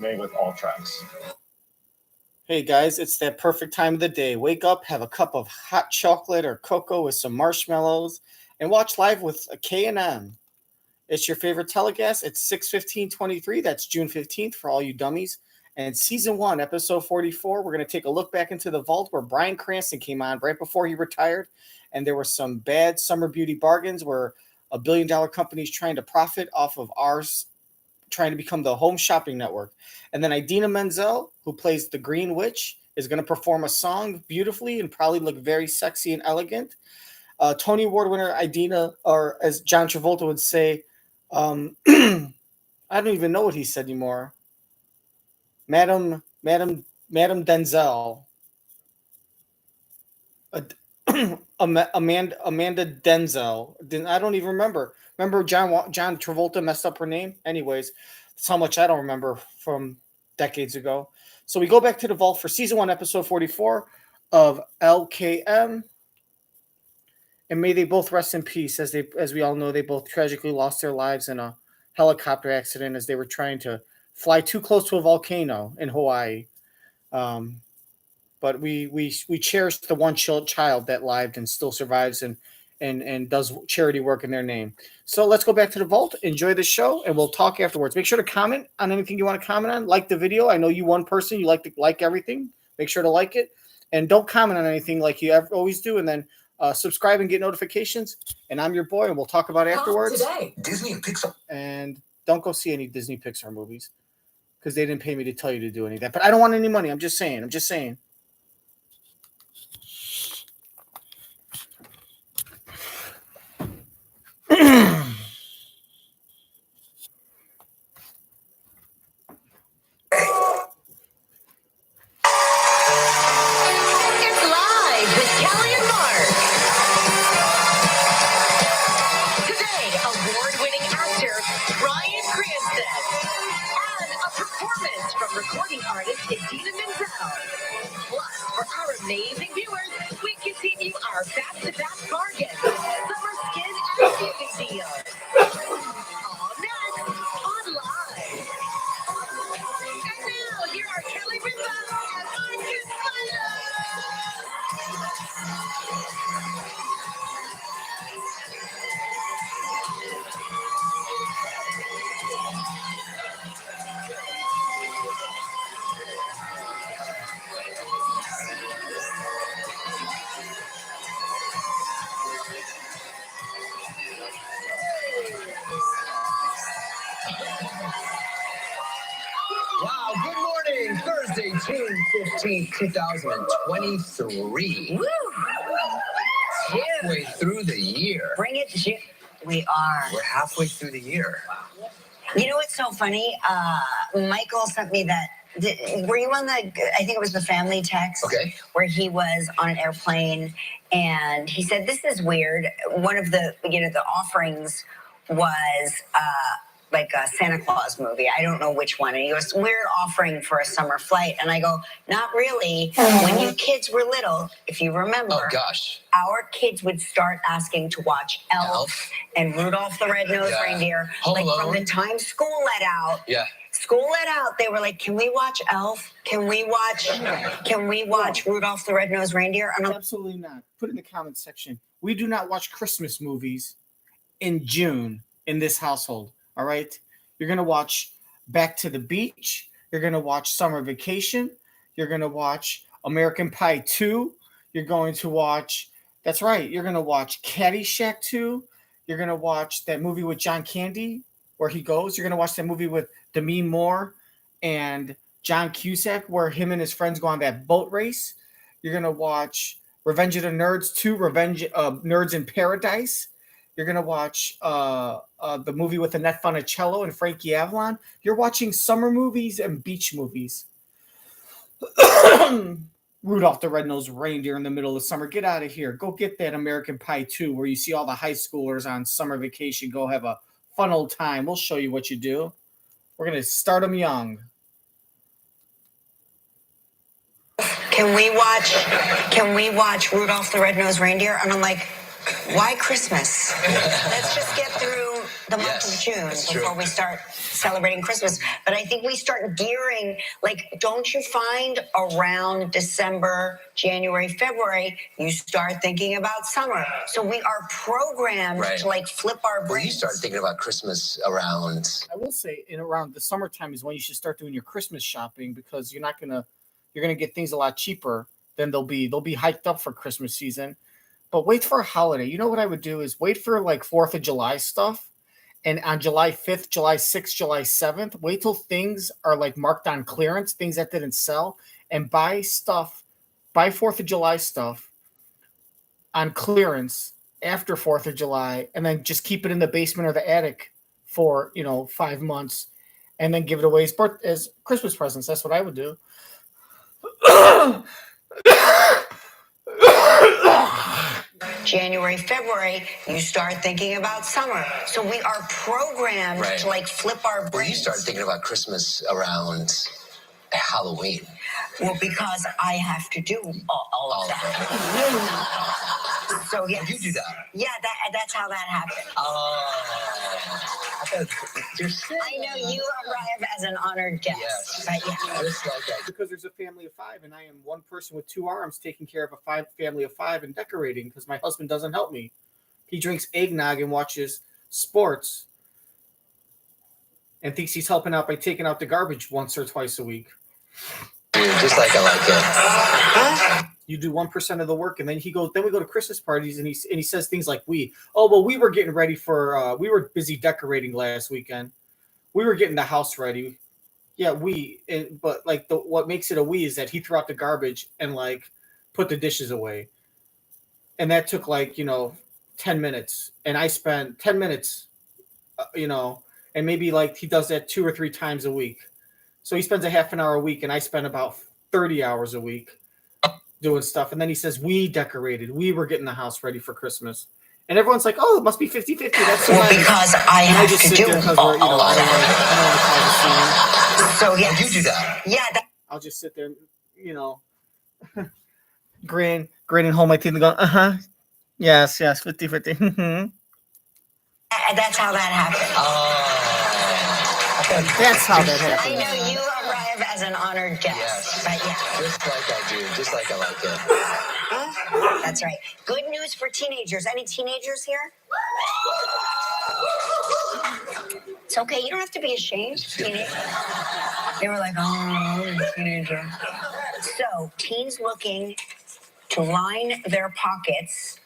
made with all tracks. Hey guys, it's that perfect time of the day. Wake up, have a cup of hot chocolate or cocoa with some marshmallows, and watch live with a K&M. It's your favorite telecast. It's 6/15/23. That's June 15th for all you dummies. And season 1, episode 44, we're going to take a look back into the vault where Bryan Cranston came on right before he retired. And there were some bad summer beauty bargains where a billion-dollar company is trying to profit off of ours, trying to become the home shopping network. And then Idina Menzel, who plays the Green Witch, is going to perform a song beautifully and probably look very sexy and elegant. Tony Award winner Idina, or as John Travolta would say, I don't even know what he said anymore. Madam Denzel. Amanda Denzel. I don't even remember. Remember John Travolta messed up her name? Anyways, that's how much I don't remember from decades ago. So we go back to the vault for season 1, episode 44 of LKM. And may they both rest in peace, as we all know, they both tragically lost their lives in a helicopter accident as they were trying to fly too close to a volcano in Hawaii. But we cherish the one child that lived and still survives and does charity work in their name. So let's go back to the vault, enjoy the show, and we'll talk afterwards. Make sure to comment on anything you want to comment on. Like the video. I know you one person, you like to like everything. Make sure to like it. And don't comment on anything like you always do. And then subscribe and get notifications. And I'm your boy, and we'll talk about it afterwards. Today, Disney and Pixar. And don't go see any Disney Pixar movies because they didn't pay me to tell you to do any of that. But I don't want any money. I'm just saying. It's live with Kelly and Mark. Today, award-winning actor Bryan Cranston and a performance from recording artist Idina Menzel. Plus, for our amazing viewers, we continue our back-to-back bargains, summer skin and beauty deals. All next on Live. And now, here are Kelly Rizzo and Marcus Milo. Wow, good morning. Thursday, June 15th, 2023. Woo! Halfway through the year. Bring it, June. We are. We're halfway through the year. You know what's so funny? Michael sent me that. Were you on the? I think it was the family text. Okay. Where he was on an airplane, and he said, "This is weird." One of the the offerings was like a Santa Claus movie. I don't know which one. And he goes, "Weird offering for a summer flight." And I go, "Not really." When you kids were little, if you remember, Oh, gosh. our kids would start asking to watch Elf and Rudolph the Red-Nosed Yeah. Reindeer. Home Like Alone. from the time school let out. Yeah. School let out, they were like, "Can we watch Elf? Can we watch Rudolph the Red-Nosed Reindeer?" And I'm Absolutely not. Put it in the comments section. We do not watch Christmas movies in June in this household. All right? You're going to watch Back to the Beach. You're going to watch Summer Vacation. You're going to watch American Pie 2. You're going to watch, that's right, you're going to watch Caddyshack 2. You're going to watch that movie with John Candy, Where He Goes. You're going to watch that movie with Demi Moore and John Cusack, where him and his friends go on that boat race. You're going to watch Revenge of the Nerds 2, Nerds in Paradise. You're going to watch the movie with Annette Funicello and Frankie Avalon. You're watching summer movies and beach movies. Rudolph the Red-Nosed Reindeer in the middle of summer. Get out of here. Go get that American Pie 2 where you see all the high schoolers on summer vacation. Go have a fun old time. We'll show you what you do. We're going to start them young. Can we watch Rudolph the Red-Nosed Reindeer? And I'm like, Why Christmas? Let's just get through the month of June before we start celebrating Christmas. But I think we start gearing, like, don't you find around December, January, February, you start thinking about summer. So we are programmed to like flip our brains. Well, you start thinking about Christmas around. I will say, in around the summertime is when you should start doing your Christmas shopping, because you're gonna get things a lot cheaper. Then they'll be hyped up for Christmas season. But wait for a holiday. You know what I would do is wait for like 4th of July stuff. And on July 5th, July 6th, July 7th, wait till things are like marked on clearance, things that didn't sell, and buy 4th of July stuff on clearance after 4th of July, and then just keep it in the basement or the attic for, 5 months, and then give it away as Christmas presents. That's what I would do. January, February, you start thinking about summer. So we are programmed to like flip our brains. Well, you start thinking about Christmas around Halloween. Well, because I have to do all of that. So yes. You do that. Yeah, that's how that happened. I know you arrive as an honored guest. Yes. But yeah. Just like that. Because there's a family of 5, and I am one person with 2 arms taking care of a family of 5 and decorating, because my husband doesn't help me. He drinks eggnog and watches sports and thinks he's helping out by taking out the garbage once or twice a week. Dude, just like I like it. You do 1% of the work, and then we go to Christmas parties, and he says things like, we were getting ready for we were busy decorating last weekend. We were getting the house ready. Yeah, but like what makes it a we is that he threw out the garbage and like put the dishes away. And that took 10 minutes, and I spent 10 minutes and maybe like he does that 2 or 3 times a week. So he spends a half an hour a week, and I spend about 30 hours a week doing stuff. And then he says, we decorated. We were getting the house ready for Christmas. And everyone's like, oh, it must be 50-50. That's so nice. Because I have to do all of that. So yeah, you do that. Yeah. I'll just sit there, grin and hold my teeth and go, yes, 50-50. That's how that happened. That's how that happened. I know you arrive as an honored guest. Yes. But yeah. Just like I do. Just like I like it. That's right. Good news for teenagers. Any teenagers here? It's okay. You don't have to be ashamed. Teenager. They were like, oh, I'm a teenager. So, teens looking to line their pockets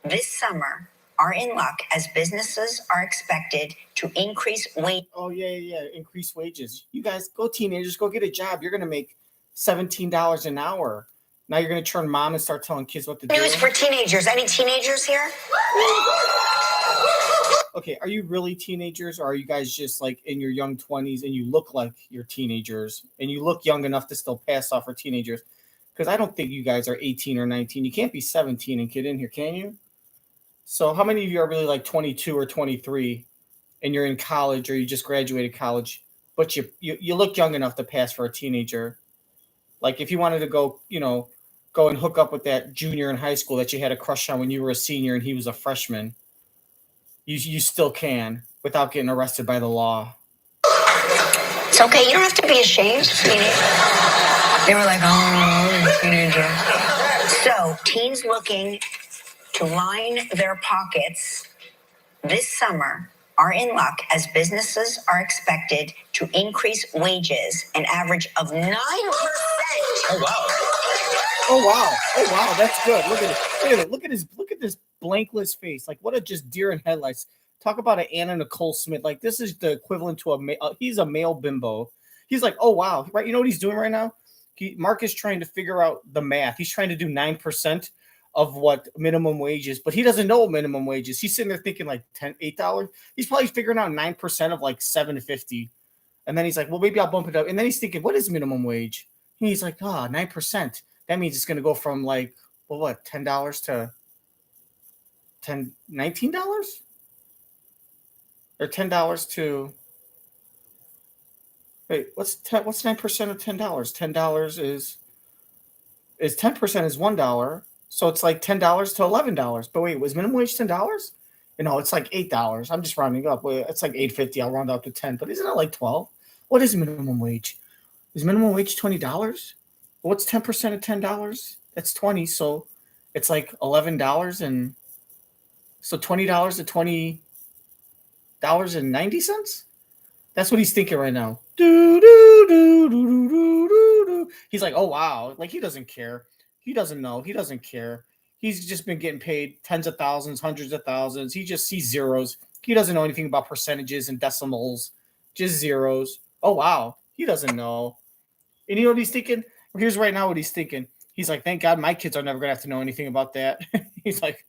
this summer are in luck, as businesses are expected to increase wage. Oh, yeah. Increase wages. You guys, teenagers, go get a job. You're going to make $17 an hour. Now you're going to turn mom and start telling kids what to do. News for teenagers. Any teenagers here? Okay, are you really teenagers, or are you guys just like in your young 20s and you look like you're teenagers and you look young enough to still pass off for teenagers? Because I don't think you guys are 18 or 19. You can't be 17 and get in here, can you? So how many of you are really like 22 or 23 and you're in college, or you just graduated college, but you look young enough to pass for a teenager? Like if you wanted to go and hook up with that junior in high school that you had a crush on when you were a senior and he was a freshman, you still can without getting arrested by the law. It's okay. You don't have to be ashamed. They were like, oh, teenager. So teens looking to line their pockets this summer are in luck, as businesses are expected to increase wages an average of 9%. Oh wow, that's good. Look at it. Look at this blankless face. Like, what a just deer in headlights. Talk about an Anna Nicole Smith. Like, this is the equivalent to he's a male bimbo. He's like, oh wow, right? You know what he's doing right now? Mark is trying to figure out the math. He's trying to do 9% of what minimum wage is, but he doesn't know what minimum wage is. He's sitting there thinking like $8. He's probably figuring out 9% of like $7.50. And then he's like, well, maybe I'll bump it up. And then he's thinking, what is minimum wage? And he's like, 9%. That means it's going to go from like, well, what, $10 to $19? Or $10 to, wait, what's 9% of $10? $10 is 10% is $1. So it's like $10 to $11. But wait, was minimum wage $10? No, it's like $8. I'm just rounding up. It's like 8.50. I'll round up to 10. But isn't it like 12? What is minimum wage? Is minimum wage $20? What's 10% of $10? That's 20. So it's like $11, and so $20 to $20.90. That's what he's thinking right now. Do do do do do do do. He's like, oh wow, like he doesn't care. He doesn't know. He doesn't care. He's just been getting paid tens of thousands, hundreds of thousands. He just sees zeros. He doesn't know anything about percentages and decimals, just zeros. Oh wow, he doesn't know. And you know what he's thinking? Here's right now what he's thinking. He's like, thank God my kids are never gonna have to know anything about that. He's like,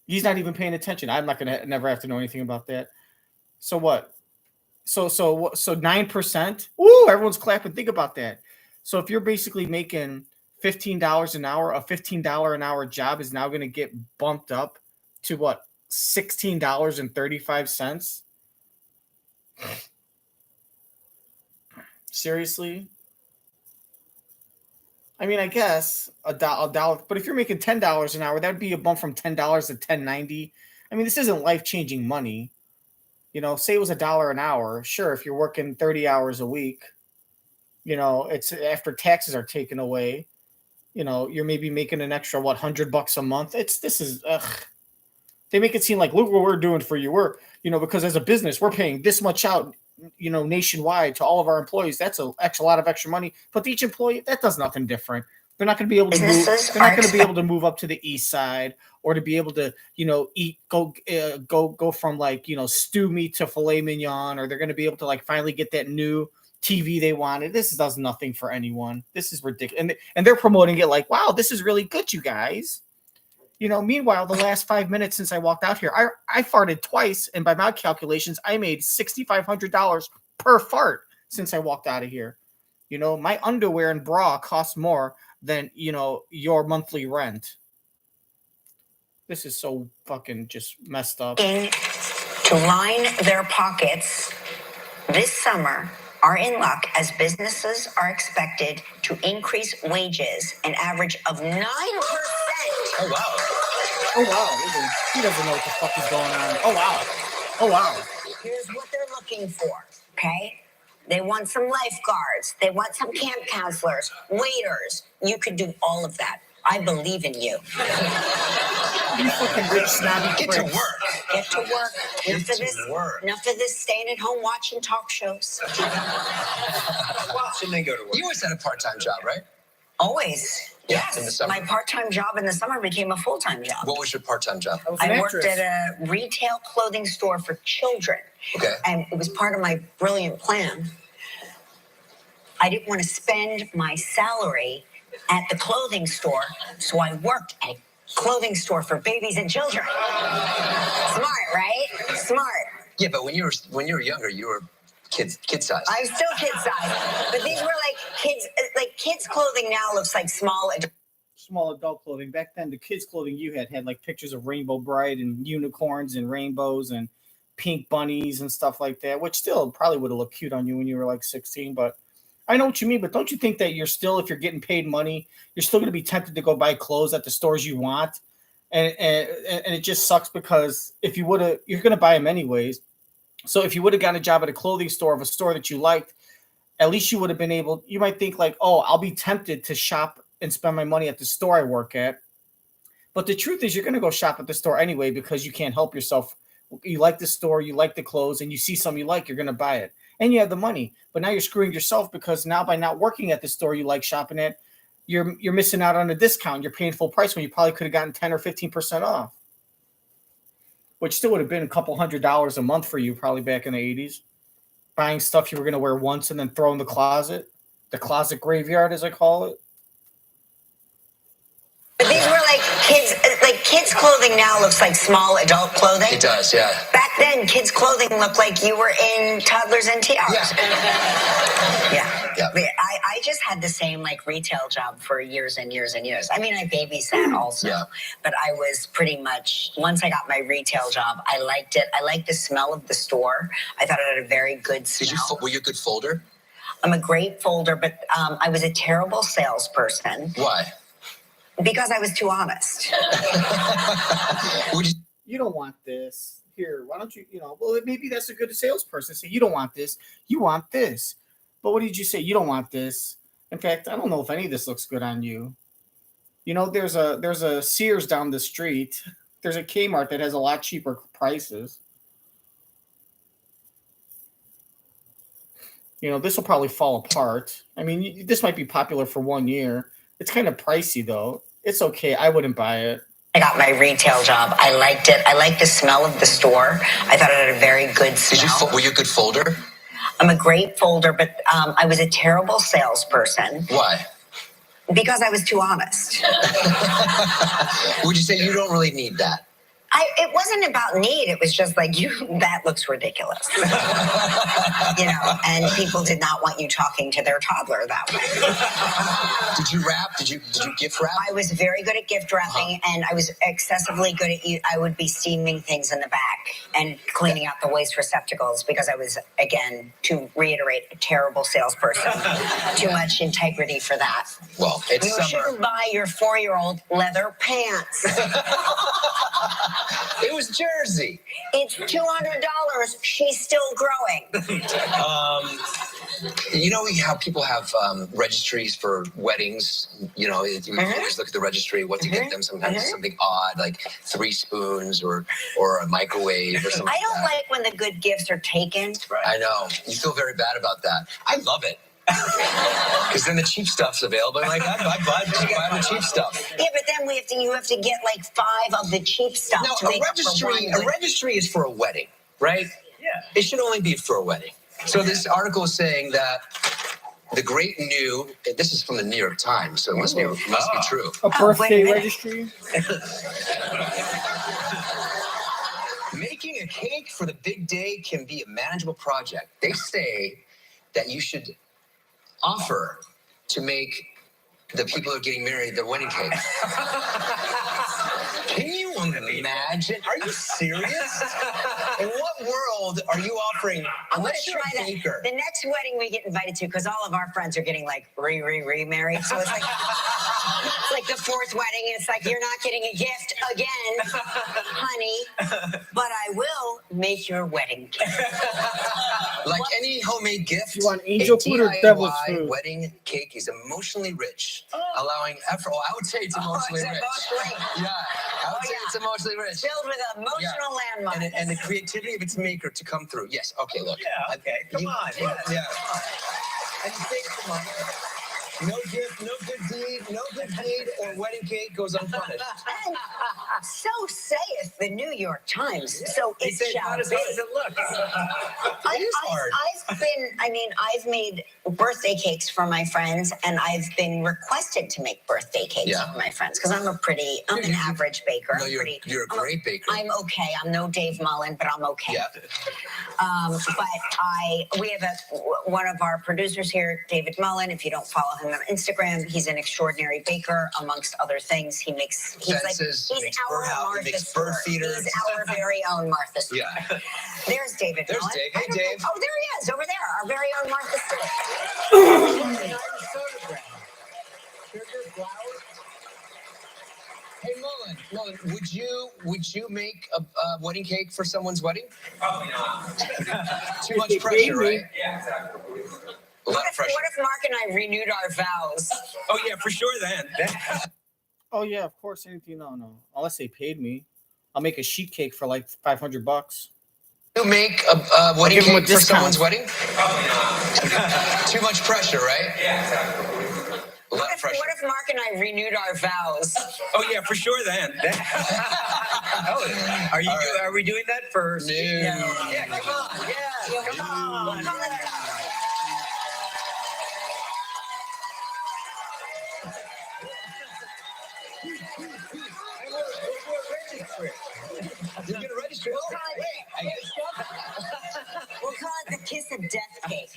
he's not even paying attention. I'm not gonna never have to know anything about that. So what? So 9%. Ooh, everyone's clapping. Think about that. So if you're basically making $15 an hour, a $15 an hour job is now going to get bumped up to what? $16.35. Seriously? I mean, I guess a dollar, but if you're making $10 an hour, that would be a bump from $10 to $10.90. I mean, this isn't life-changing money. You know, say it was $1 an hour. Sure, if you're working 30 hours a week, you know, it's after taxes are taken away. You know, you're maybe making an extra $100 a month. This is They make it seem like, look what we're doing for you. We're, you know, because as a business, we're paying this much out, you know, nationwide to all of our employees. That's a lot of extra money. But each employee, that does nothing different. They're not going to be able to move. They're not going to be able to move up to the east side, or to be able to, you know, go from like, you know, stew meat to filet mignon, or they're going to be able to like finally get that new TV they wanted. This does nothing for anyone. This is ridiculous. And they're promoting it like, wow, this is really good, you guys. You know, meanwhile, the last 5 minutes since I walked out here, I farted twice, and by my calculations, I made $6,500 per fart since I walked out of here. You know, my underwear and bra cost more than, you know, your monthly rent. This is so fucking just messed up. To line their pockets this summer are in luck, as businesses are expected to increase wages an average of 9%. Oh, wow. Oh, wow. He doesn't know what the fuck is going on. Oh, wow. Oh, wow. Here's what they're looking for, okay? They want some lifeguards. They want some camp counselors, waiters. You could do all of that. I believe in you. You fucking rich snobby Get to pricks. Get work. to work. Get to work. Enough of this staying at home watching talk shows. Watch and then go to work. You always had a part-time job, right? Always. Yeah, Yes. in the summer. My part-time job in the summer became a full-time job. What was your part-time job? I worked at a retail clothing store for children. Okay. And it was part of my brilliant plan. I didn't want to spend my salary at the clothing store, so I worked at a clothing store for babies and children. Smart, right? Smart. Yeah, but when you were younger, you were kid size. I'm still kid size, but these were kids clothing now looks like small adult clothing. Back then, the kids' clothing you had like pictures of Rainbow Bride and unicorns and rainbows and pink bunnies and stuff like that, which still probably would have looked cute on you when you were like 16. But I know what you mean. But don't you think that you're still, if you're getting paid money, you're still going to be tempted to go buy clothes at the stores you want? And it just sucks, because if you would have, you're going to buy them anyways. So if you would have gotten a job at a clothing store of a store that you liked, at least you would have been able, you might think like, oh, I'll be tempted to shop and spend my money at the store I work at. But the truth is, you're going to go shop at the store anyway, because you can't help yourself. You like the store, you like the clothes, and you see something you like, you're going to buy it. And you have the money. But now you're screwing yourself, because now by not working at the store you like shopping at, you're missing out on a discount. You're paying full price when you probably could have gotten 10 or 15% off, which still would have been a couple $100 a month for you probably back in the 80s. Buying stuff you were going to wear once and then throw in the closet graveyard, as I call it. But these were kids clothing now looks like small adult clothing. It does, yeah. Back then, kids clothing looked like you were in toddlers and tiaras. Yeah. I just had the same like retail job for years and years and years. I mean, I babysat also, but I was pretty much, once I got my retail job, I liked it. I liked the smell of the store. I thought it had a very good smell. Were you a good folder? I'm a great folder, but I was a terrible salesperson. Why? Because I was too honest. You don't want this. Here, why don't you, well, maybe that's a good salesperson. Say, you don't want this. You want this. But what did you say? You don't want this. In fact, I don't know if any of this looks good on you. There's a Sears down the street. There's a Kmart that has a lot cheaper prices. This will probably fall apart. I mean, this might be popular for 1 year. It's kind of pricey, though. It's okay. I wouldn't buy it. I got my retail job. I liked it. I liked the smell of the store. I thought it had a very good smell. Were you a good folder? I'm a great folder, but I was a terrible salesperson. Why? Because I was too honest. Would you say you don't really need that? It wasn't about need. It was just like, that looks ridiculous. And people did not want you talking to their toddler that way. Did you wrap? Did you gift wrap? I was very good at gift wrapping, and I was excessively good at I would be steaming things in the back and cleaning out the waste receptacles because I was, again, to reiterate, a terrible salesperson. Too much integrity for that. Well, it's You summer. shouldn't buy your 4-year-old leather pants. It was Jersey. It's $200. She's still growing. You know how people have registries for weddings? You always look at the registry, what to get them. Sometimes it's something odd, like 3 spoons or a microwave or something. I don't like when the good gifts are taken. I know. You feel very bad about that. I love it. Because then the cheap stuff's available. I'm like, I buy the cheap stuff. Yeah, but then you have to get like 5 of the cheap stuff No, to make a registry is for a wedding, right? Yeah. It should only be for a wedding. So this article is saying that the great new, this is from the New York Times, so it must be true. A birthday minute. registry? Making a cake for the big day can be a manageable project. They say that you should offer to make the people who are getting married their wedding cake. Can you imagine? Are you serious? In what world are you offering? I'm going Unless to you're try a that. baker. The next wedding we get invited to, because all of our friends are getting like remarried. So it's like it's like the 4th wedding. It's like, you're not getting a gift again, honey. But I will make your wedding cake. Like any homemade gift, You want angel food or DIY devil's food? wedding cake is emotionally rich, allowing effort. Oh, I would say it's emotionally it's rich. emotionally- Yeah, I would say yeah. it's emotionally rich. Filled with emotional landmarks. And the creativity of its maker to come through. Yes. Okay. Look. Yeah, okay. Come on. Yeah. And you think, come on. No gift, no good deed, no good deed or wedding cake goes unpunished. And so saith the New York Times. So He it said, shall not as be. hard as it looks. It is hard. I've made birthday cakes for my friends, and I've been requested to make birthday cakes Yeah. for my friends because I'm an average baker. No, you're a great baker. I'm okay. I'm no Dave Mullen, but I'm okay. Yeah. But we have one of our producers here, David Mullen. If you don't follow him on Instagram, he's an extraordinary baker, amongst other things. He's Fences, like, makes our birdhouse, Martha makes Stewart. bird feeders. He's our very own Martha Stewart. Yeah. There's David There's Mullen. Dave. Hey, I don't Dave. know- Oh, there he is, over there, our very own Martha Stewart. Hey, Mullen, would you make a wedding cake for someone's wedding? Probably not. Too If much they pressure, paid me. right? Yeah, exactly. A lot What of if pressure. Mark and I renewed our vows? Oh, yeah, for sure then. Oh yeah, of course. Anything? No. Unless they paid me, I'll make a sheet cake for like $500. You make a wedding give 'em a cake for discount. someone's wedding? Probably not. Too much pressure, right? Yeah, exactly. A lot of pressure. What if Mark and I renewed our vows? Oh, yeah, for sure then. Oh, are you? All right. Are we doing that first? No. Yeah, come on. Yeah, come on. Call it You're gonna register. We'll call it the kiss of death cake.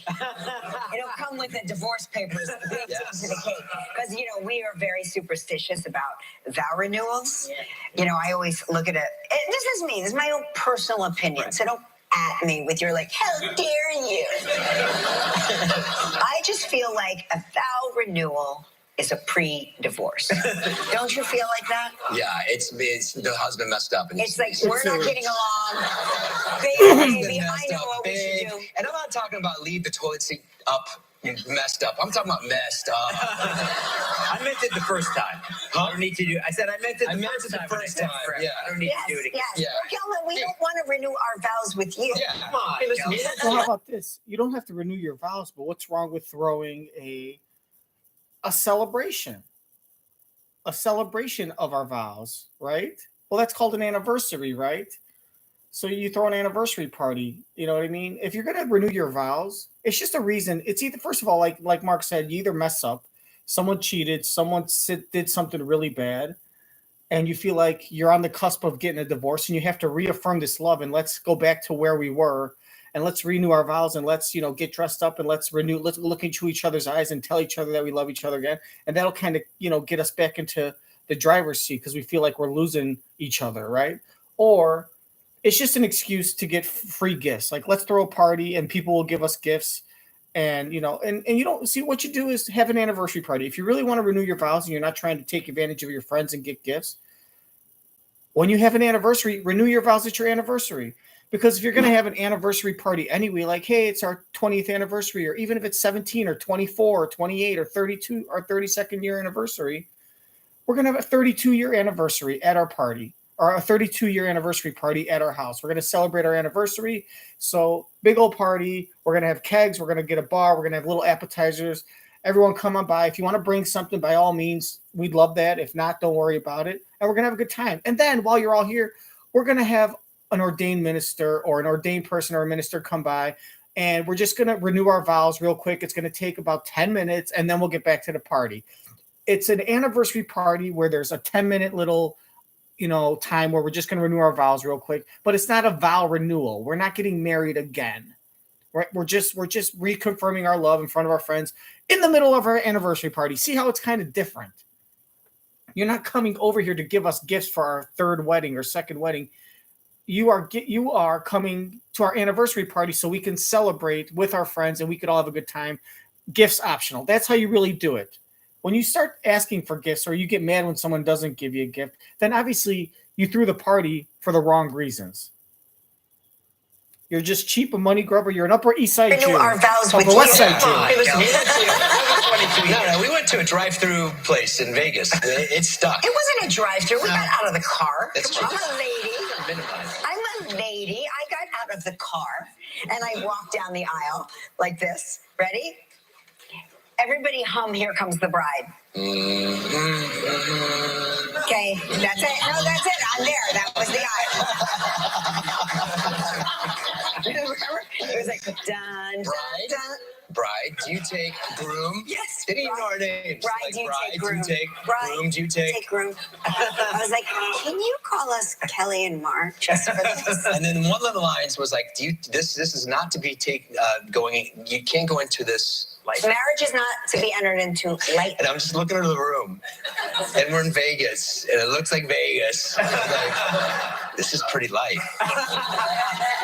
It'll come with the divorce papers baked into the cake. Because, we are very superstitious about vow renewals. I always look at it. This is me. This is my own personal opinion. So don't at me with your how dare you? I just feel like a vow renewal is a pre-divorce. Don't you feel like that? Yeah, it's the husband messed up. And It's like, we're not getting along. Husband Baby, I messed know up what we big. should do. And I'm not talking about leave the toilet seat up. You messed up. I'm talking about messed up. I meant it the first time. I don't need to do. I said I meant it the first time. First time. Yeah. I don't need Yes, to do it again. yes. Yeah. Well, Kelvin, we don't want to renew our vows with you. Yeah. Come on. Hey, listen, Kelvin. Well, how about this? You don't have to renew your vows, but what's wrong with throwing a celebration? A celebration of our vows, right? Well, that's called an anniversary, right? So you throw an anniversary party. You know what I mean? If you're gonna renew your vows, it's just a reason. It's either, first of all, like Mark said, you either mess up, someone cheated, someone did something really bad, and you feel like you're on the cusp of getting a divorce, and you have to reaffirm this love, and let's go back to where we were, and let's renew our vows, and let's get dressed up, and let's look into each other's eyes and tell each other that we love each other again, and that'll kind of get us back into the driver's seat because we feel like we're losing each other, right? Or it's just an excuse to get free gifts. Like, let's throw a party and people will give us gifts. And, you don't see what you do is have an anniversary party. If you really want to renew your vows and you're not trying to take advantage of your friends and get gifts, when you have an anniversary, renew your vows at your anniversary. Because if you're going to have an anniversary party anyway, like, hey, it's our 20th anniversary, or even if it's 17 or 24 or 28 or 32 or 32nd year anniversary, we're going to have a 32-year anniversary at our party. Or a 32-year anniversary party at our house. We're going to celebrate our anniversary. So big old party. We're going to have kegs. We're going to get a bar. We're going to have little appetizers. Everyone come on by. If you want to bring something, by all means, we'd love that. If not, don't worry about it. And we're going to have a good time. And then while you're all here, we're going to have an ordained minister or an ordained person or a minister come by. And we're just going to renew our vows real quick. It's going to take about 10 minutes, and then we'll get back to the party. It's an anniversary party where there's a 10-minute little time where we're just going to renew our vows real quick, but it's not a vow renewal. We're not getting married again, right? We're just reconfirming our love in front of our friends in the middle of our anniversary party. See how it's kind of different. You're not coming over here to give us gifts for our third wedding or second wedding. You are coming to our anniversary party so we can celebrate with our friends and we could all have a good time. Gifts optional. That's how you really do it. When you start asking for gifts or you get mad when someone doesn't give you a gift, then obviously you threw the party for the wrong reasons. You're just cheap, a money grubber. You're an Upper East Side Jew. Renew our vows with Upper West you. Side Jew. Hey, listen, we went to a drive-through place in Vegas. It's stuck. It wasn't a drive-through. We got out of the car. That's I'm true. a lady. I'm a lady. I got out of the car and I walked down the aisle like this. Ready? Everybody hum Here Comes the Bride. Okay, that's it. No, that's it. I'm there. That was the aisle. Remember? It was like, dun, dun, dun. Bride, do you take groom? Yes. They didn't even know our names. Bride, Like, do you bride, take do you groom? take Bride, groom? Do you take? groom. I was like, can you call us Kelly and Mark just for this? And then one of the lines was like, this is not to be going. You can't go into this. Like, Marriage is not to be entered into lightly. and I'm just looking into the room, and we're in Vegas, and it looks like Vegas. I'm like, this is pretty light.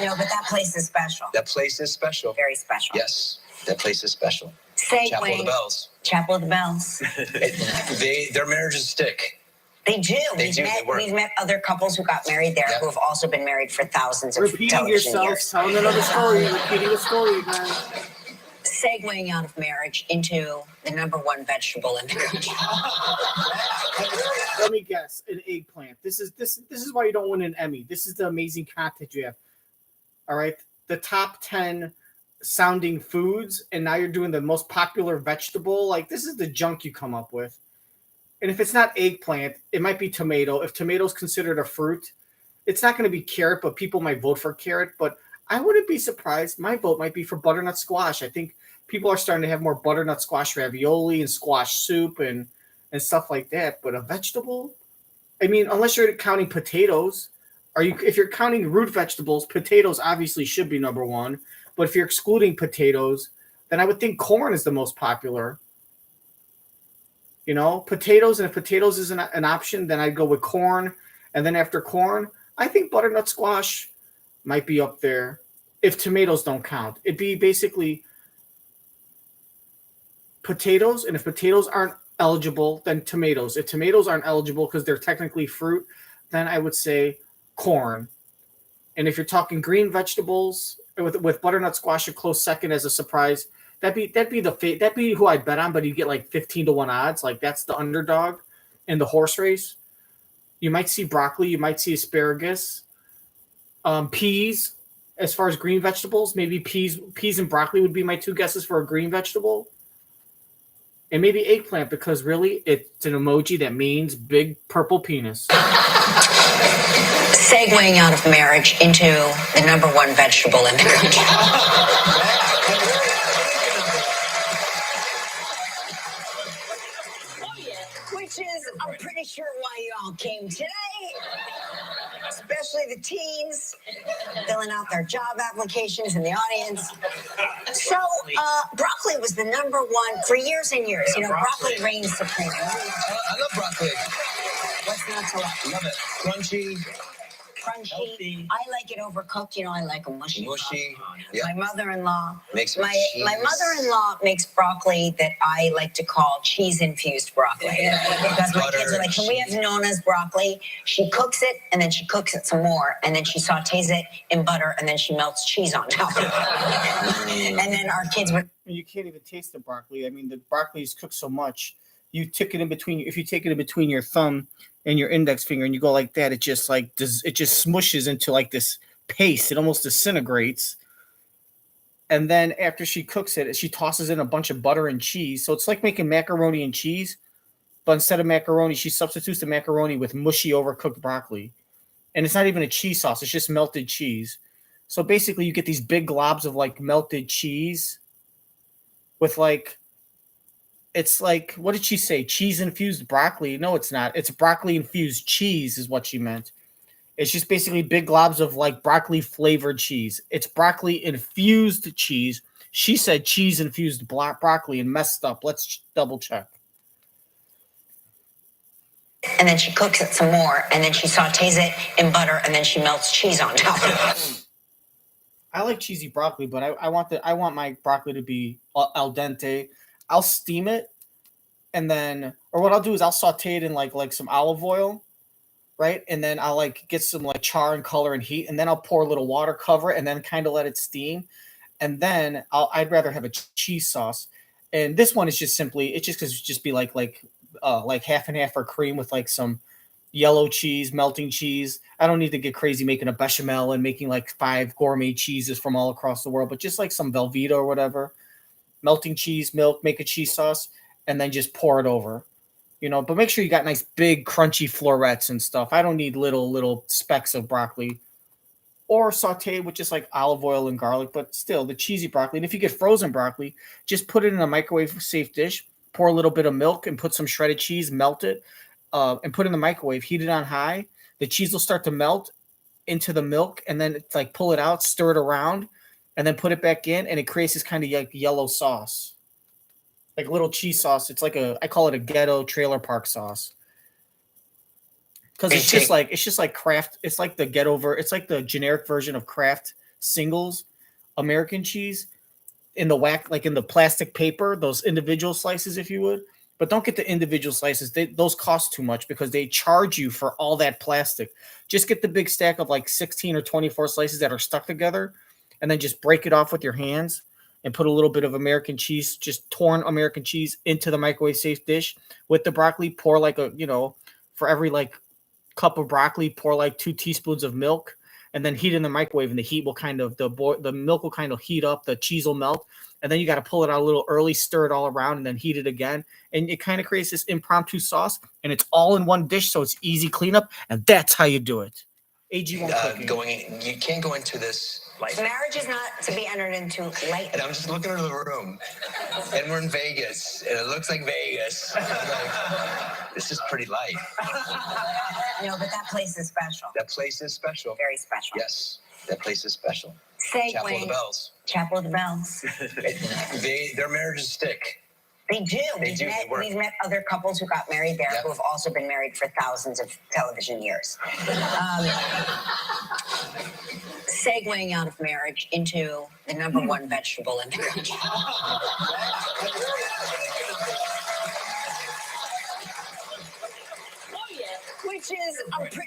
No, but that place is special. That place is special. Very special. Yes, that place is special. Segway. Chapel of the Bells. Chapel of the Bells. Their marriages stick. They do. They work. We've met other couples who got married there who have also been married for thousands of Repeating television yourself, years. telling another story, repeating the story again. Segueing out of marriage into the number one vegetable in the country. Let me guess, an eggplant. This is why you don't win an Emmy. This is the amazing content you have. All right, the top 10 sounding foods, and now you're doing the most popular vegetable. Like, this is the junk you come up with. And if it's not eggplant, it might be tomato. If tomato's considered a fruit, it's not going to be carrot, but people might vote for carrot. But I wouldn't be surprised. My vote might be for butternut squash. I think people are starting to have more butternut squash ravioli and squash soup and stuff like that. But a vegetable? I mean, unless you're counting potatoes. If you're counting root vegetables, potatoes obviously should be number one. But if you're excluding potatoes, then I would think corn is the most popular. Potatoes, and if potatoes is an option, then I'd go with corn. And then after corn, I think butternut squash might be up there. If tomatoes don't count, it'd be basically potatoes. And if potatoes aren't eligible than tomatoes. If tomatoes aren't eligible because they're technically fruit, then I would say corn. And if you're talking green vegetables with butternut squash a close second as a surprise, that'd be who I'd bet on, but you get like 15-1 odds. Like that's the underdog in the horse race. You might see broccoli, you might see asparagus, peas. As far as green vegetables, maybe peas and broccoli would be my two guesses for a green vegetable. And maybe eggplant, because really it's an emoji that means big purple penis. Segueing out of marriage into the number one vegetable in the country. Which is, I'm pretty sure why you all came today. Especially the teens filling out their job applications in the audience. So, broccoli was the number one for years and years. You know, broccoli reigns supreme. I love broccoli. What's not to like? Love it. Crunchy. Crunchy. I like it overcooked. You know, I like a mushy. Mushy. Yep. My mother-in-law Makes my mother-in-law makes broccoli that I like to call cheese-infused broccoli. Because my kids are like, can we have Nona's broccoli? She cooks it, and then she cooks it some more, and then she sautés it in butter, and then she melts cheese on top. And then our kids would. You can't even taste the broccoli. I mean, the broccoli is cooked so much. You take it in between. If you take it in between your thumb and your index finger, and you go like that, it just smushes into like this paste. It almost disintegrates. And then after she cooks it, she tosses in a bunch of butter and cheese. So it's like making macaroni and cheese, but instead of macaroni, she substitutes the macaroni with mushy, overcooked broccoli. And it's not even a cheese sauce. It's just melted cheese. So basically, you get these big globs of like melted cheese with like, it's like, what did she say? Cheese-infused broccoli. No, it's not. It's broccoli-infused cheese is what she meant. It's just basically big globs of like broccoli-flavored cheese. It's broccoli-infused cheese. She said cheese-infused broccoli and messed up. Let's double check. And then she cooks it some more, and then she sautés it in butter, and then she melts cheese on top. I like cheesy broccoli, but I want my broccoli to be al dente. I'll steam it, and then, or what I'll do is I'll saute it in like some olive oil, right? And then I'll like get some like char and color and heat, and then I'll pour a little water, cover it, and then kind of let it steam. And then I'd rather have a cheese sauce. And this one is just simply, it's just be like half and half for cream with like some yellow cheese, melting cheese. I don't need to get crazy making a bechamel and making like 5 gourmet cheeses from all across the world, but just like some Velveeta or whatever. Melting cheese, milk, make a cheese sauce, and then just pour it over. You know, but make sure you got nice big crunchy florets and stuff. I don't need little specks of broccoli. Or saute with just like olive oil and garlic, but still the cheesy broccoli. And if you get frozen broccoli, just put it in a microwave safe dish, pour a little bit of milk and put some shredded cheese, melt it, and put it in the microwave, heat it on high. The cheese will start to melt into the milk, and then it's like pull it out, stir it around, and then put it back in, and it creates this kind of like yellow sauce. Like a little cheese sauce. It's like I call it a ghetto trailer park sauce. Because it's just like Kraft. It's like it's like the generic version of Kraft Singles American cheese in the plastic paper, those individual slices, if you would. But don't get the individual slices. Those cost too much because they charge you for all that plastic. Just get the big stack of like 16 or 24 slices that are stuck together, and then just break it off with your hands and put a little bit of American cheese, just torn American cheese, into the microwave safe dish with the broccoli. Pour like for every like cup of broccoli, pour like 2 teaspoons of milk, and then heat in the microwave, and the heat will the milk will kind of heat up, the cheese will melt, and then you got to pull it out a little early, stir it all around, and then heat it again, and it kind of creates this impromptu sauce, and it's all in one dish, so it's easy cleanup, and that's how you do it. AG1 cooking. You can't go into this light. Marriage is not to be entered into lightly. And I'm just looking into the room, and we're in Vegas, and it looks like Vegas. Like, this is pretty light. No, but that place is special. That place is special. Very special. Yes, that place is special. Chapel of the Bells. Chapel of the Bells. Their marriages stick. They do. We've met other couples who got married there who have also been married for thousands of television years. Segueing out of marriage into the number one vegetable in the country.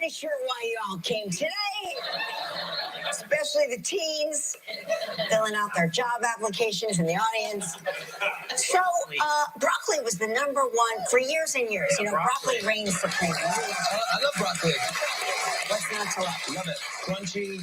pretty sure why you all came today, especially the teens filling out their job applications in the audience. So, broccoli was the number one for years and years. You know, broccoli reigns supreme. I love broccoli. What's not to love? Love it. Crunchy.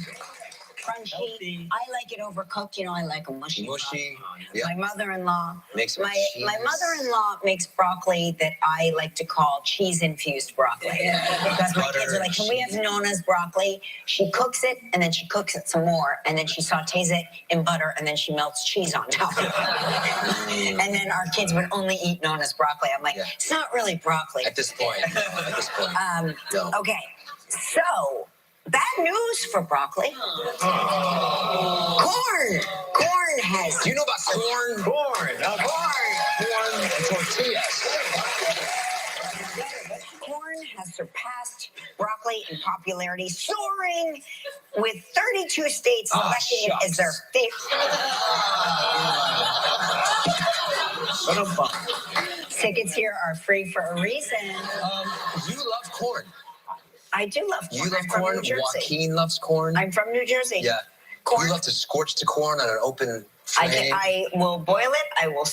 Crunchy. I like it overcooked. You know, I like a mushy. Mushy. Yeah. My mother-in-law Makes my mother-in-law makes broccoli that I like to call cheese-infused broccoli. Because my kids are like, can we have Nona's broccoli? She cooks it, and then she cooks it some more, and then she sautés it in butter, and then she melts cheese on top of it. And then our kids would only eat Nona's broccoli. I'm like, it's not really broccoli. At this point. No. Okay, so bad news for broccoli. Corn. Corn has. Do you know about corn? Corn. Corn and tortillas. Corn has surpassed broccoli in popularity, soaring with 32 states selecting it as their favorite. Tickets here are free for a reason. You love corn. I do love corn. You love I'm from corn. New Jersey. Joaquin loves corn. I'm from New Jersey. Yeah. Corn. You love to scorch the corn on an open flame. I will boil it. I will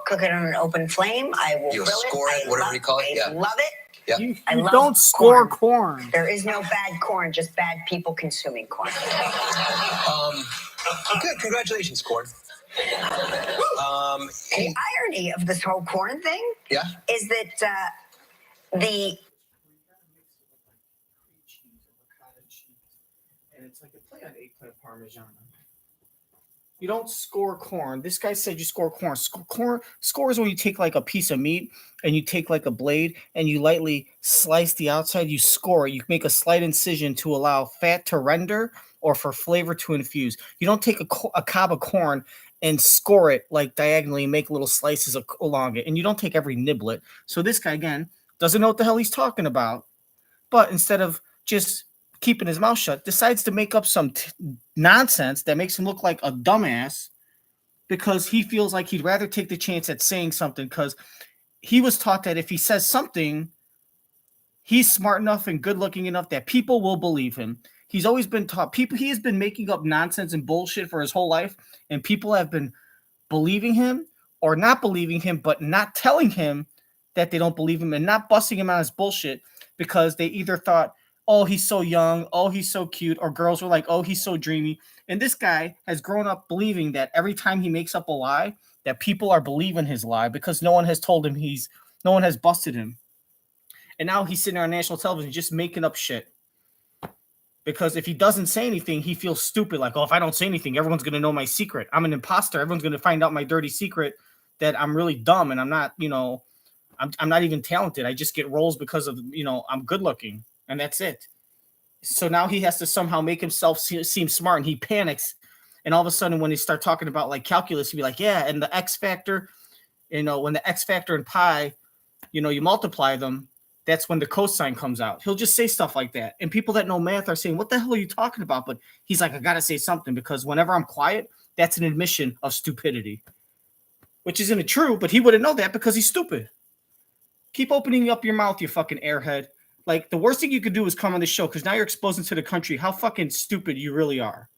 cook it on an open flame. I will You'll grill score it, whatever you call it. I love it. Yeah. You I love don't score corn. There is no bad corn, just bad people consuming corn. Good. Congratulations, corn. The irony of this whole corn thing is that the and it's like a play on eggplant parmesan. You don't score corn. This guy said you score corn. Score is when you take like a piece of meat and you take like a blade and you lightly slice the outside. You score it. You make a slight incision to allow fat to render or for flavor to infuse. You don't take a cob of corn and score it like diagonally and make little slices along it. And you don't take every niblet. So this guy, again, doesn't know what the hell he's talking about. But instead of just keeping his mouth shut, decides to make up some nonsense that makes him look like a dumbass because he feels like he'd rather take the chance at saying something because he was taught that if he says something, he's smart enough and good looking enough that people will believe him. He's always been taught he has been making up nonsense and bullshit for his whole life, and people have been believing him or not believing him, but not telling him that they don't believe him and not busting him on his bullshit because they either thought, oh, he's so young, oh, he's so cute, or girls were like, oh, he's so dreamy. And this guy has grown up believing that every time he makes up a lie, that people are believing his lie because no one has told him no one has busted him. And now he's sitting on national television just making up shit. Because if he doesn't say anything, he feels stupid. Like, oh, if I don't say anything, everyone's going to know my secret. I'm an imposter. Everyone's going to find out my dirty secret that I'm really dumb and I'm not, I'm not even talented. I just get roles because of, I'm good looking. And that's it. So now he has to somehow make himself seem smart, and he panics. And all of a sudden, when they start talking about like calculus, he'll be like, yeah, and the X factor, when the X factor and pi, you multiply them, that's when the cosine comes out. He'll just say stuff like that. And people that know math are saying, what the hell are you talking about? But he's like, I got to say something because whenever I'm quiet, that's an admission of stupidity, which isn't true, but he wouldn't know that because he's stupid. Keep opening up your mouth, you fucking airhead. Like, the worst thing you could do is come on the show because now you're exposing to the country how fucking stupid you really are.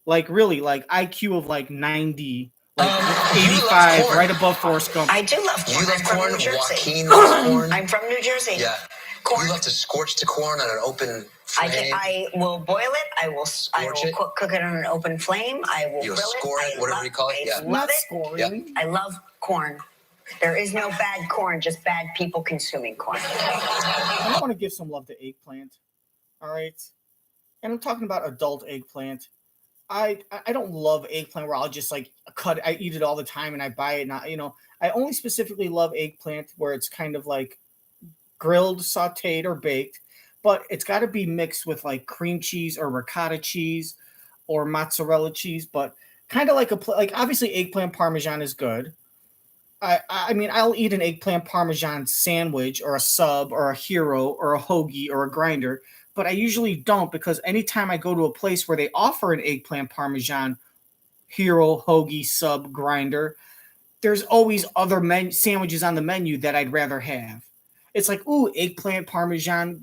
Like, really, like IQ of like 90, like 85, right above Forrest Gump. I do love corn. You love corn? Joaquin loves corn. I'm from New Jersey. Yeah. Corn. You love to scorch the corn on an open flame. I will boil it. I will cook it on an open flame. I will grill it. Score it, whatever you call it. I love it. Yeah. I love corn. There is no bad corn, just bad people consuming corn. I want to give some love to eggplant. All right. And I'm talking about adult eggplant. I don't love eggplant where I'll just like I eat it all the time and I buy it. And I only specifically love eggplant where it's kind of like grilled, sauteed, or baked, but it's got to be mixed with like cream cheese or ricotta cheese or mozzarella cheese. But kind of like obviously eggplant parmesan is good. I mean, I'll eat an eggplant parmesan sandwich or a sub or a hero or a hoagie or a grinder, but I usually don't because anytime I go to a place where they offer an eggplant parmesan hero, hoagie, sub, grinder, there's always other sandwiches on the menu that I'd rather have. It's like, ooh, eggplant parmesan,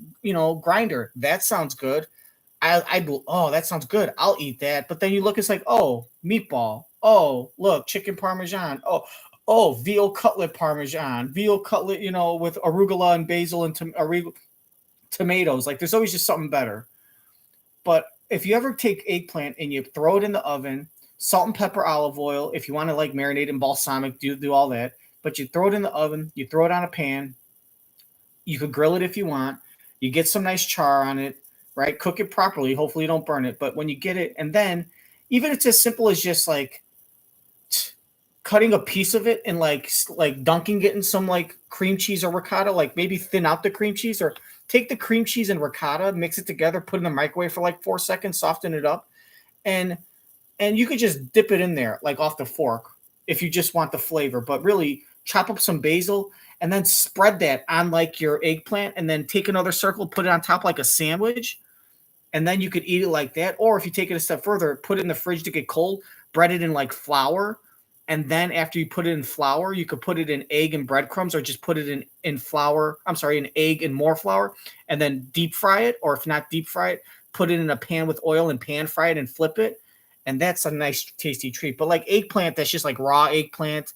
grinder. That sounds good. That sounds good. I'll eat that. But then you look, it's like, oh, meatball. Oh, look, chicken parmesan. Oh, veal cutlet parmesan. Veal cutlet, with arugula and basil and tomatoes. Like, there's always just something better. But if you ever take eggplant and you throw it in the oven, salt and pepper, olive oil, if you want to like marinate in balsamic, do all that. But you throw it in the oven, you throw it on a pan. You could grill it if you want. You get some nice char on it, right? Cook it properly. Hopefully you don't burn it. But when you get it, and then even it's as simple as just like cutting a piece of it and like dunking it in some like cream cheese or ricotta, like maybe thin out the cream cheese or take the cream cheese and ricotta, mix it together, put it in the microwave for like 4 seconds, soften it up. And you could just dip it in there like off the fork if you just want the flavor. But really chop up some basil and then spread that on like your eggplant and then take another circle, put it on top like a sandwich. And then you could eat it like that. Or if you take it a step further, put it in the fridge to get cold, bread it in like flour. And then after you put it in flour, you could put it in egg and breadcrumbs or just put it in flour. I'm sorry, in egg and more flour and then deep fry it. Or if not deep fry it, put it in a pan with oil and pan fry it and flip it. And that's a nice, tasty treat. But like eggplant, that's just like raw eggplant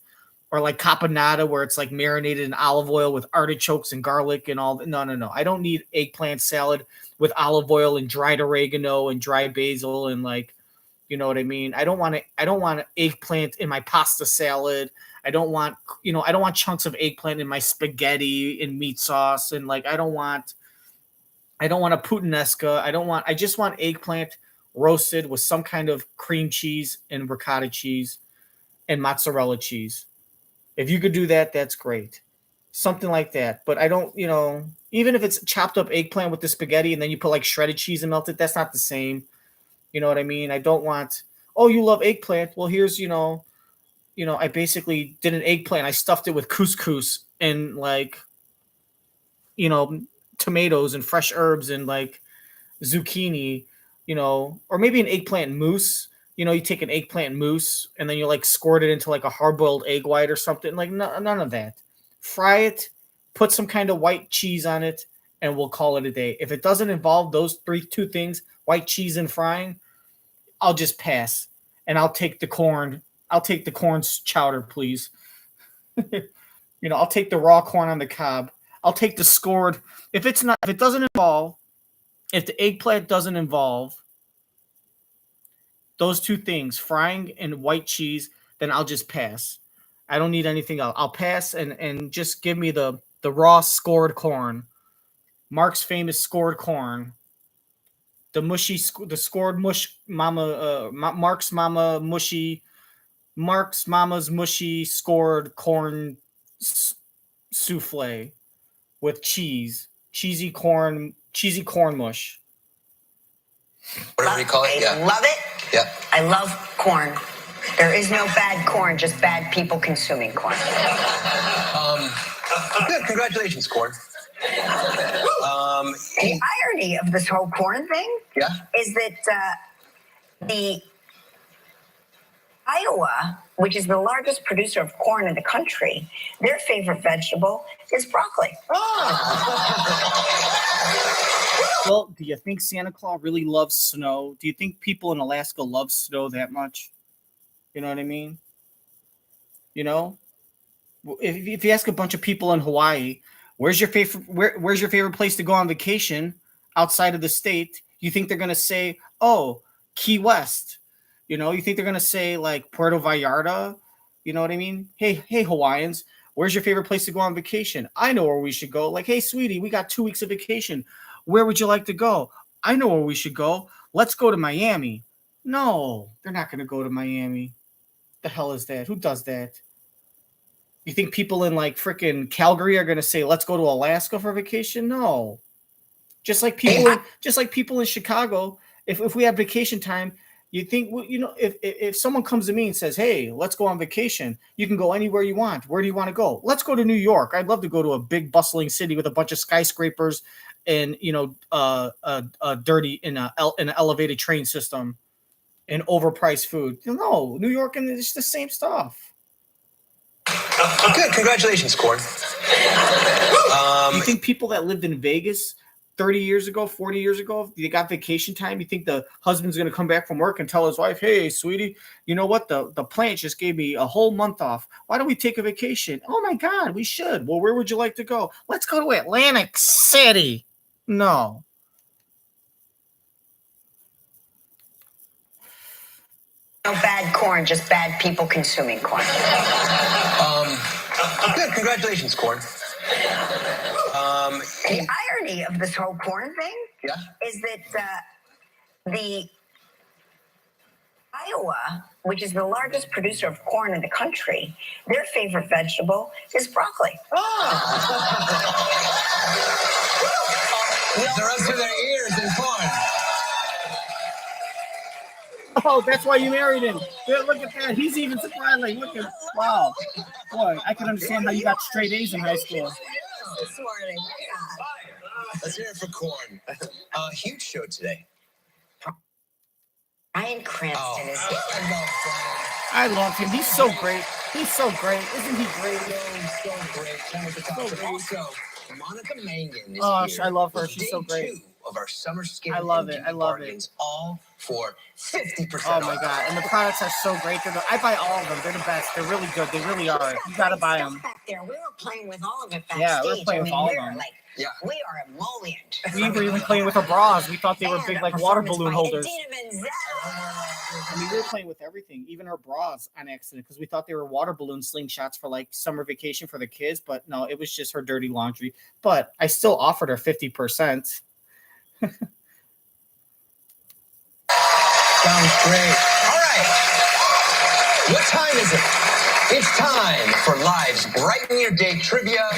or like caponata where it's like marinated in olive oil with artichokes and garlic and all. No. I don't need eggplant salad with olive oil and dried oregano and dried basil and like, you know what I mean? I don't want eggplant in my pasta salad. I don't want chunks of eggplant in my spaghetti and meat sauce. And like, I don't want a puttanesca. I just want eggplant roasted with some kind of cream cheese and ricotta cheese and mozzarella cheese. If you could do that, that's great. Something like that. But I don't, even if it's chopped up eggplant with the spaghetti and then you put like shredded cheese and melt it, that's not the same. You know what I mean? I don't want, you love eggplant. Well, here's, I basically did an eggplant. I stuffed it with couscous and like, tomatoes and fresh herbs and like zucchini, or maybe an eggplant mousse. You take an eggplant mousse and then you like squirt it into like a hard-boiled egg white or something. Like none of that. Fry it, put some kind of white cheese on it, and we'll call it a day. If it doesn't involve those two things, white cheese and frying, I'll just pass. And I'll take the corn. I'll take the corn chowder, please. I'll take the raw corn on the cob. I'll take the scored. If the eggplant doesn't involve those two things, frying and white cheese, then I'll just pass. I don't need anything else. I'll pass and just give me the raw scored corn. Mark's famous scored corn. The scored mush mama, Mark's mama's mushy scored corn souffle with cheesy corn mush. Whatever you call it, yeah. Love it. Yeah. I love corn. There is no bad corn, just bad people consuming corn. Good. Congratulations, corn. The irony of this whole corn thing is that the Iowa, which is the largest producer of corn in the country, their favorite vegetable is broccoli. Well, do you think Santa Claus really loves snow? Do you think people in Alaska love snow that much? You know what I mean? If you ask a bunch of people in Hawaii, where's your favorite place to go on vacation outside of the state? You think they're going to say, oh, Key West. You think they're going to say like Puerto Vallarta. You know what I mean? Hey, Hawaiians, where's your favorite place to go on vacation? I know where we should go. Like, hey, sweetie, we got 2 weeks of vacation. Where would you like to go? I know where we should go. Let's go to Miami. No, they're not going to go to Miami. The hell is that? Who does that? You think people in like freaking Calgary are going to say, let's go to Alaska for vacation? No. Just like people in Chicago, if we have vacation time, you think, if someone comes to me and says, hey, let's go on vacation, you can go anywhere you want. Where do you want to go? Let's go to New York. I'd love to go to a big bustling city with a bunch of skyscrapers and, dirty in an elevated train system and overpriced food. No, New York and it's the same stuff. Good. Congratulations, corn. You think people that lived in Vegas 30 years ago, 40 years ago, they got vacation time? You think the husband's going to come back from work and tell his wife, hey, sweetie, you know what? The plant just gave me a whole month off. Why don't we take a vacation? Oh, my God, we should. Well, where would you like to go? Let's go to Atlantic City. No. No bad corn, just bad people consuming corn. Good. Congratulations, Corn. The irony of this whole corn thing is that the Iowa, which is the largest producer of corn in the country, their favorite vegetable is broccoli. They're up to their ears in corn. Oh, that's why you married him. Look at that. He's even smiling. Look at, wow. Boy, I can understand how you got straight A's in high school. This morning. Let's hear it for Corn. Huge show today. Bryan Cranston is here. I love him. He's so great. He's so great. Isn't he great? So great. Also, Monica Mangin is Oh, here. I love her. with She's so day great. 2 of our summer skin. I love and it. I beauty love it. bargains, all for 50%. Oh my God! And the products are so great. I buy all of them. They're the best. They're really good. They really are. You gotta buy them. Back there, we were playing with all of it backstage. Yeah, we were playing with all of we were them. like, we are emollient. We were even playing with our bras. We thought they were big, like water balloon holders. Idina Menzel. I mean, we were playing with everything, even our bras on accident, because we thought they were water balloon slingshots for like summer vacation for the kids. But no, it was just her dirty laundry. But I still offered her 50%. Sounds great. All right. What time is it? It's time for Live's Brighten Your Day Trivia.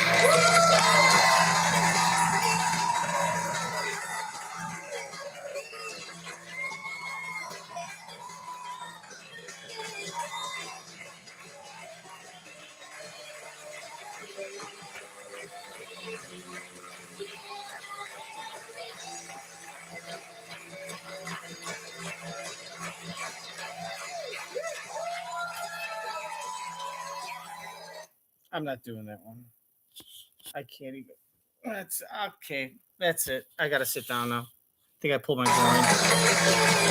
I'm not doing that one. I can't even. That's okay. That's it. I gotta sit down now. I think I pulled my groin.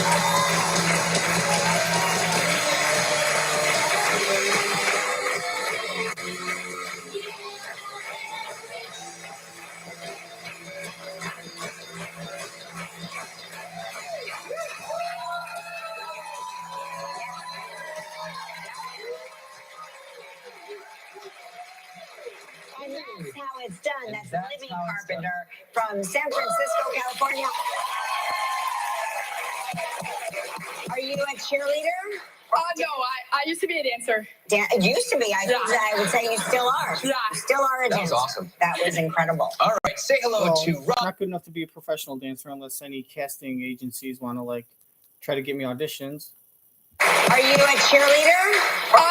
And that's how it's done. That's Living Carpenter from San Francisco, California. Are you a cheerleader? No, I used to be a dancer. It used to be. I would say you still are. Yeah. You still are a That dancer. was awesome. That was incredible. All right. Say hello Well, to Rob. not good enough to be a professional dancer unless any casting agencies want to like try to get me auditions. Are you a cheerleader?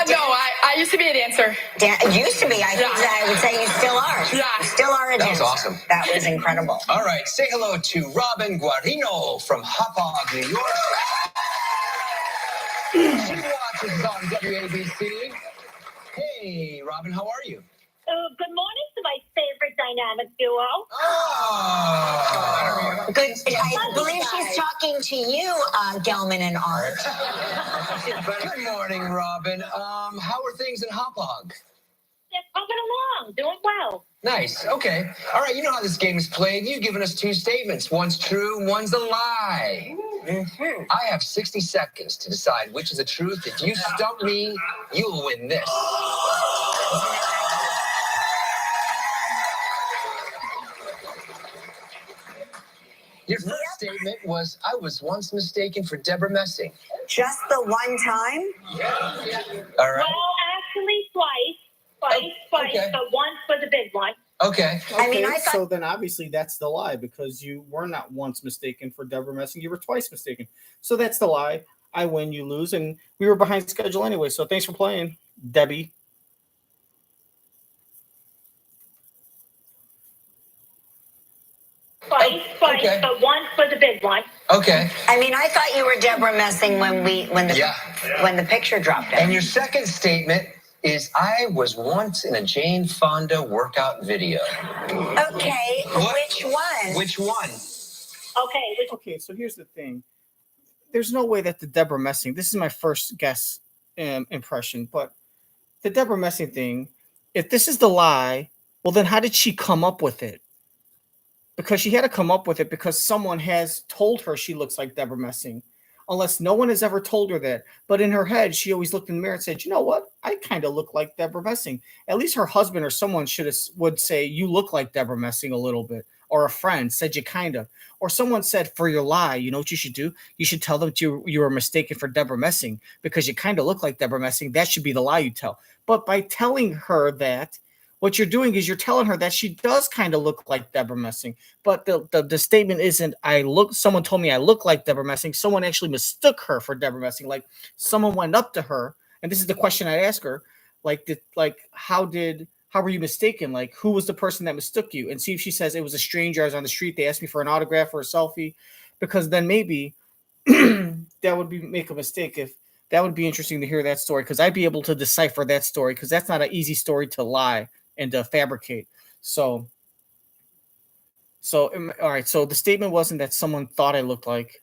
No, I used to be a dancer. It used to be. I would say you still are. Yeah. You still are a That was dancer. awesome. That was incredible. All right. Say hello to Robin Guarino from Hauppauge, New York. She watches on WABC. Hey, Robin, how are you? Good morning to my favorite dynamic duo. Oh. Good. I believe she's talking to you, Gelman and Art. Good morning, Robin. How are things in Hauppauge? They're coming along, doing well. Nice. Okay. All right. You know how this game is played. You've given us 2 statements. One's true, one's a lie. Mm-hmm. I have 60 seconds to decide which is the truth. If you stump me, you'll win this. Your first statement was, I was once mistaken for Deborah Messing. Just the one time? All right. Well, actually, twice, okay. but once was a big one. Okay. I mean, Okay, I thought- so then obviously that's the lie because you were not once mistaken for Deborah Messing. You were twice mistaken. So that's the lie. I win, you lose, and we were behind schedule anyway. So thanks for playing, Debbie. Twice, okay. but once was a big one. Okay. I mean, I thought you were Deborah Messing when the picture dropped And out. your second statement is I was once in a Jane Fonda workout video. Okay, What? which one? Which one? Okay, so here's the thing. There's no way that the Deborah Messing, this is my first guess impression, but the Deborah Messing thing, if this is the lie, well, then how did she come up with it? Because she had to come up with it because someone has told her she looks like Deborah Messing, unless no one has ever told her that. But in her head, she always looked in the mirror and said, "You know what? I kind of look like Deborah Messing." At least her husband or someone would say, "You look like Deborah Messing a little bit," or a friend said, "You kind of," or someone said, "For your lie, you know what you should do? You should tell them you were mistaken for Deborah Messing because you kind of look like Deborah Messing. That should be the lie you tell." But by telling her that, what you're doing is you're telling her that she does kind of look like Deborah Messing. But the statement isn't, someone told me I look like Deborah Messing. Someone actually mistook her for Deborah Messing. Like someone went up to her, and this is the question I ask her, how were you mistaken? Like, who was the person that mistook you? And see if she says it was a stranger. I was on the street. They asked me for an autograph or a selfie, because then maybe that would make a mistake. If that would be interesting to hear that story, because I'd be able to decipher that story, because that's not an easy story to lie and to fabricate. So all right. So the statement wasn't that someone thought I looked like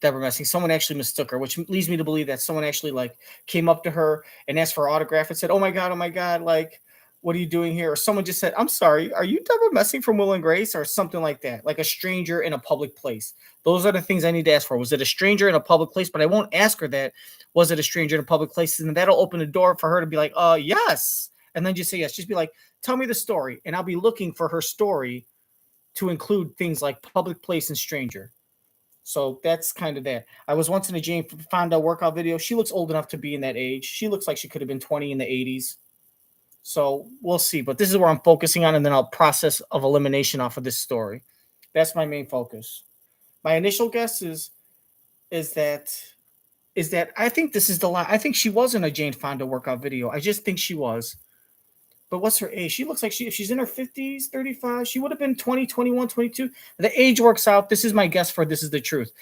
Deborah Messing. Someone actually mistook her, which leads me to believe that someone actually came up to her and asked for an autograph and said, oh my God, like, what are you doing here? Or someone just said, I'm sorry, are you Deborah Messing from Will and Grace? Or something like that, like a stranger in a public place. Those are the things I need to ask for. Was it a stranger in a public place? But I won't ask her that. Was it a stranger in a public place? And that'll open the door for her to be like, yes. And then just say yes. Just be like, tell me the story. And I'll be looking for her story to include things like public place and stranger. So that's kind of that. I was once in a Jane Fonda workout video. She looks old enough to be in that age. She looks like she could have been 20 in the 80s. So we'll see. But this is where I'm focusing on, and then I'll process of elimination off of this story. That's my main focus. My initial guess is that I think this is the lie. I think she was in a Jane Fonda workout video. I just think she was. But what's her age? She looks like if she's in her 50s, 35, she would have been 20, 21, 22. The age works out. This is my guess for This Is the Truth.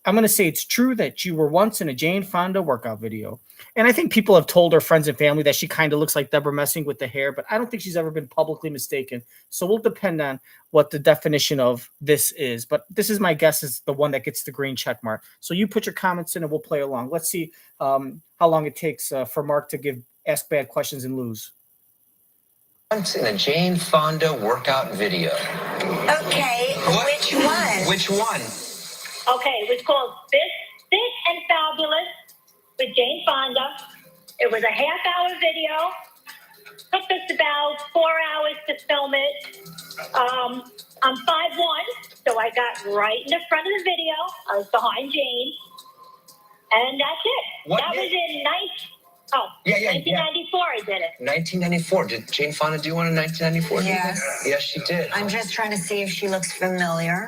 I'm going to say it's true that you were once in a Jane Fonda workout video. And I think people have told her friends and family that she kind of looks like Deborah Messing with the hair, but I don't think she's ever been publicly mistaken. So we'll depend on what the definition of this is. But this is my guess, is the one that gets the green check mark. So you put your comments in and we'll play along. Let's see how long it takes for Mark to ask bad questions and lose. Once in a Jane Fonda workout video. Okay, What? which one? Which one? Okay, it was called Fit and Fabulous with Jane Fonda. It was a half-hour video. Took us about 4 hours to film it. I'm 5'1", so I got right in the front of the video. I was behind Jane. And that's it. What that year? was in 1994 I did it. 1994. Did Jane Fonda do one in 1994? Yes. Yes, she did. I'm just trying to see if she looks familiar.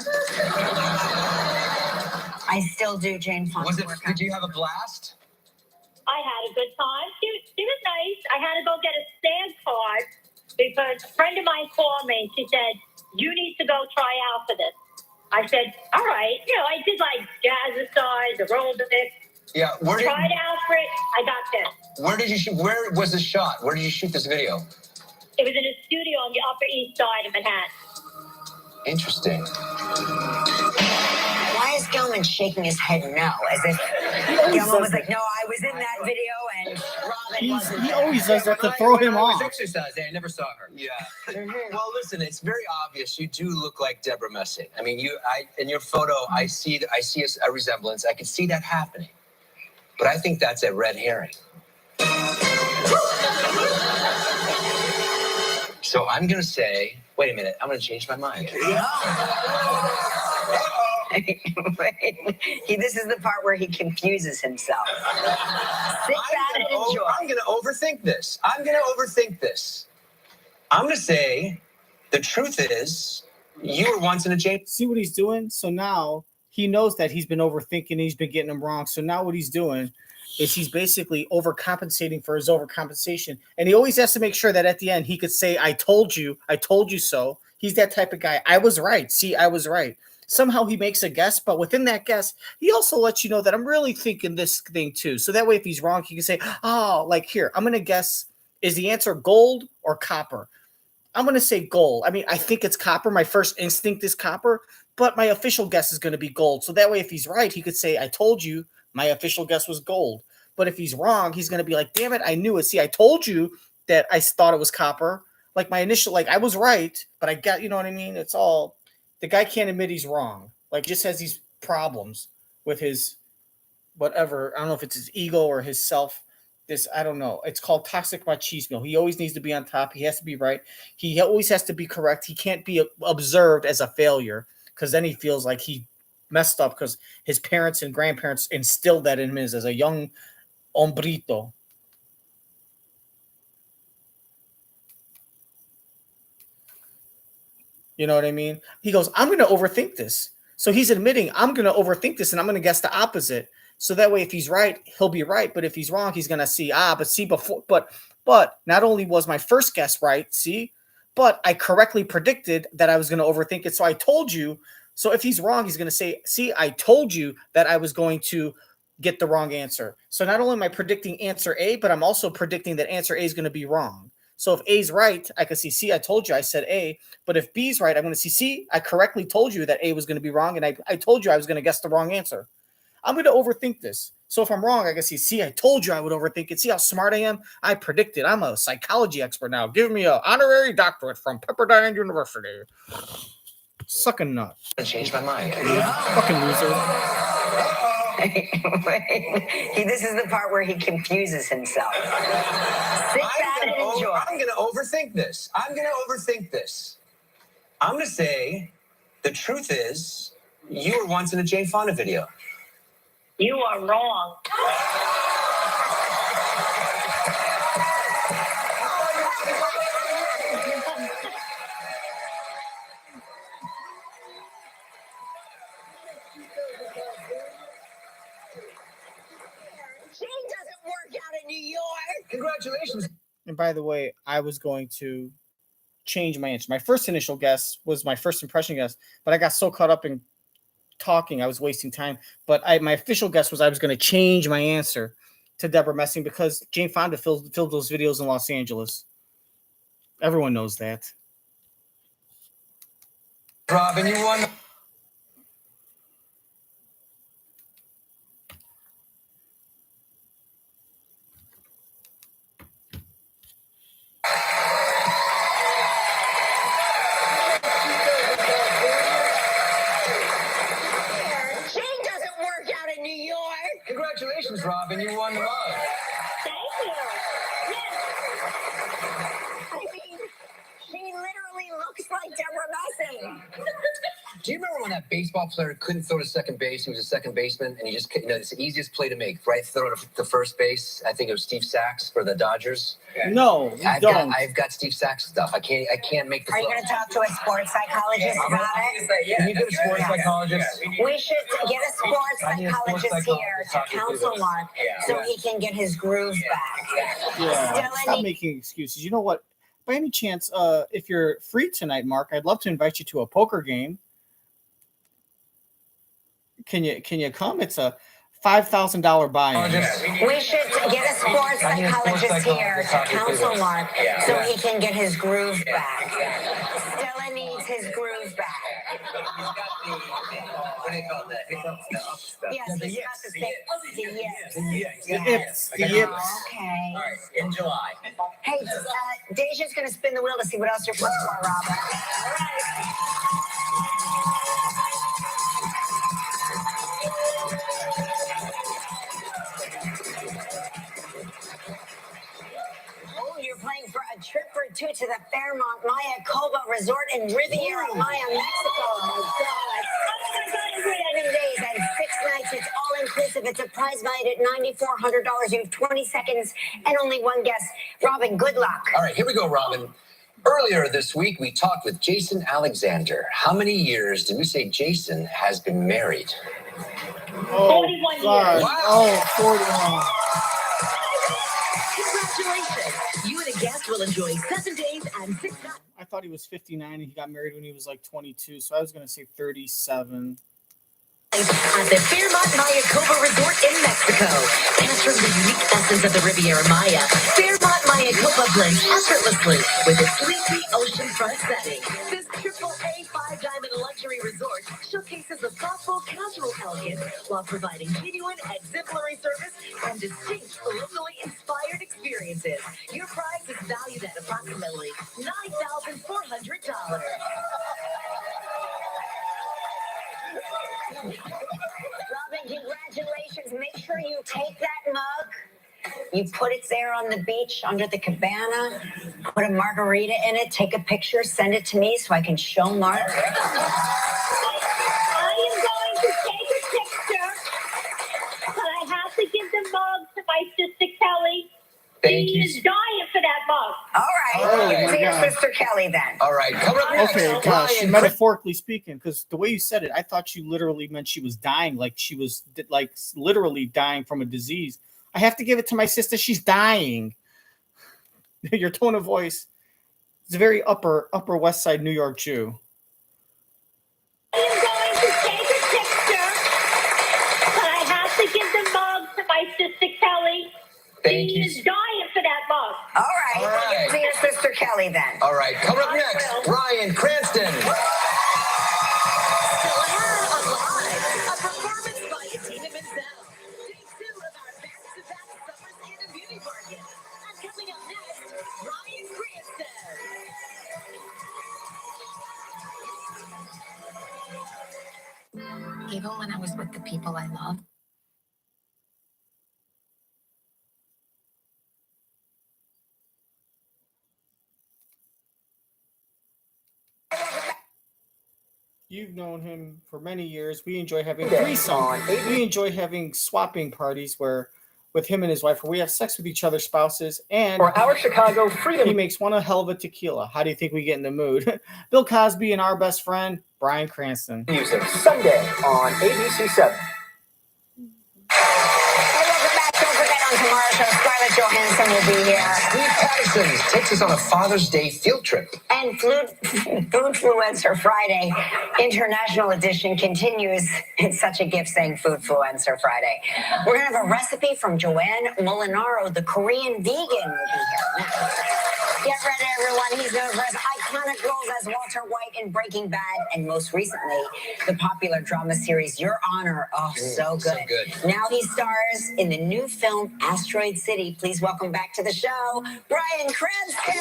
I still do Jane Fonda workout. Did you have a blast? I had a good time. She was nice. I had to go get a stand card because a friend of mine called me and she said, you need to go try out for this. I said, all right. I did like jazzercise, aerobics. Yeah. Tried out for it. I got this. Where did you shoot? Where was the shot? Where did you shoot this video? It was in a studio on the Upper East Side of Manhattan. Interesting. Why is Gelman shaking his head no? As if Gelman was like, no, I was in that video and Robin wasn't. He always does that to throw him I was off. exercising. I never saw her. Yeah. Well, listen, it's very obvious. You do look like Deborah Messing. I mean, in your photo, I see a resemblance. I can see that happening. But I think that's a red herring. So I'm going to say, wait a minute, I'm going to change my mind. This is the part where he confuses himself. Sit back and enjoy. I'm going to overthink this. I'm going to say the truth is you were once in a Jane. See what he's doing? So now he knows that he's been overthinking. He's been getting them wrong. So now what he's doing is he's basically overcompensating for his overcompensation. And he always has to make sure that at the end he could say, I told you so. He's that type of guy. I was right. See, I was right. Somehow he makes a guess, but within that guess, he also lets you know that I'm really thinking this thing too. So that way, if he's wrong, he can say, oh, like here, I'm going to guess Is the answer gold or copper? I'm going to say gold. I mean, I think it's copper. My first instinct is copper, but my official guess is going to be gold. So that way, if he's right, he could say, I told you my official guess was gold. But if he's wrong, he's going to be like, damn it, I knew it. See, I told you that I thought it was copper. Like my initial, like I was right, but I got, you know what I mean? It's all, the guy can't admit he's wrong. Like just has these problems with his, whatever. I don't know if it's his ego or his self. I don't know. It's called toxic machismo. He always needs to be on top. He has to be right. He always has to be correct. He can't be observed as a failure because then he feels like he messed up because his parents and grandparents instilled that in him as a young hombrito. You know what I mean? He goes, I'm going to overthink this. So he's admitting, I'm going to overthink this and I'm going to guess the opposite. So that way, if he's right, he'll be right. But if he's wrong, he's going to see, but not only was my first guess right, but I correctly predicted that I was going to overthink it. So I told you. So if he's wrong, he's going to say, see, I told you that I was going to get the wrong answer. So not only am I predicting answer A, but I'm also predicting that answer A is going to be wrong. So if A's right, I can see, I told you I said A. But if B's right, I'm going to see, I correctly told you that A was going to be wrong. And I told you I was going to guess the wrong answer. I'm going to overthink this. So if I'm wrong, I can see, I told you I would overthink it. See how smart I am? I predicted. I'm a psychology expert now. Give me an honorary doctorate from Pepperdine University. Suck a nut. I changed my mind. Fucking loser. This is the part where he confuses himself. Sit back and enjoy. I'm going to overthink this. I'm going to say the truth is you were once in a Jane Fonda video. You are wrong. Jane doesn't work out in New York. Congratulations. And by the way, I was going to change my answer. My first initial guess was my first impression guess, but I got so caught up in talking, I was wasting time. But my official guess was I was going to change my answer to Deborah Messing because Jane Fonda filmed those videos in Los Angeles. Everyone knows that. Robin, you won. Congratulations, Robin. You won the mug. Thank you. I mean, she literally looks like Deborah Messing. Do you remember when that baseball player couldn't throw to second base? He was a second baseman, and he just, it's the easiest play to make, right? Throw to first base. I think it was Steve Sachs for the Dodgers. No, I've got Steve Sachs stuff. I can't make the. Are you going to talk to a sports psychologist about it? Can you get a sports psychologist? We should get a sports psychologist here to counsel Mark so he can get his groove back. Yeah, stop making excuses. You know what? By any chance, if you're free tonight, Mark, I'd love to invite you to a poker game. Can you come? It's a $5,000 buy-in. We should get a sports psychologist here to counsel Mark so he can get his groove back. Stella needs his groove back. He's got the, what do you call that? He's got the up stuff. Yes, he's got the yips. The yips. Okay. All right, in July. Hey, Deja's going to spin the wheel to see what else you're putting for, Robin. All right. You're playing for a trip or two to the Fairmont Maya Cova Resort in Riviera Maya, Mexico. Oh, God. 7 days and 6 nights. It's all inclusive. It's a prize valued at $9,400. You have 20 seconds and only one guess. Robin, good luck. All right, here we go, Robin. Earlier this week, we talked with Jason Alexander. How many years did we say Jason has been married? 41 years. Wow. Oh, 41. Congratulations. You and a guest will enjoy 7 days and 6 nights. I thought he was 59 and he got married when he was like 22, so I was going to say 37. at the Fairmont Maya Cova Resort in Mexico. Capture the unique essence of the Riviera Maya. Fairmont Maya Cova blends effortlessly with its sleepy oceanfront setting. This AAA 5-diamond luxury resort showcases a thoughtful, casual elegance while providing genuine, exemplary service and distinct, locally inspired experiences. Your price is valued at approximately $9,400. Robin, congratulations. Make sure you take that mug. You put it there on the beach under the cabana. Put a margarita in it. Take a picture. Send it to me so I can show Mark. I am going to take a picture, but I have to give the mug to my sister Kelly. Thank She you. is dying for that mug. All right. Oh, Give it my to your God. sister Kelly then. All right, coming up next, Okay, gosh, Bryan. metaphorically speaking, because the way you said it, I thought you literally meant she was dying, like she was like literally dying from a disease. I have to give it to my sister; she's dying. Your tone of voice is a very upper West Side New York Jew. I am going to take a picture, but I have to give the mug to my sister Kelly. Thank She you. is dying for that mug. All right. All right. Give it to your sister Kelly then. All right, coming up next, Bryan Cranston. Still ahead on Live, a performance by Idina Menzel. Day 2 of our back-to-back Summer's Inn and Beauty Bargain. And coming up next, Bryan Cranston. Even when I was with the people I love. You've known him for many years. We enjoy having threesome. We enjoy having swapping parties where, with him and his wife, where we have sex with each other's spouses, and For our Chicago he Freedom makes one a hell of a tequila. How do you think we get in the mood? Bill Cosby and our best friend, Bryan Cranston. Music, Sunday on ABC7. Hey, welcome back. Don't forget on tomorrow's show, Scarlett Johansson will be here. Steve Patterson takes us on a Father's Day field trip. And Foodfluencer Friday International Edition continues. It's such a gift saying Foodfluencer Friday. We're going to have a recipe from Joanne Molinaro, the Korean vegan, will be here. Now, get ready, everyone. He's known for his iconic roles as Walter White in Breaking Bad, and most recently, the popular drama series Your Honor. Oh, so good. so good. Now he stars in the new film Asteroid City. Please welcome back to the show, Bryan Cranston.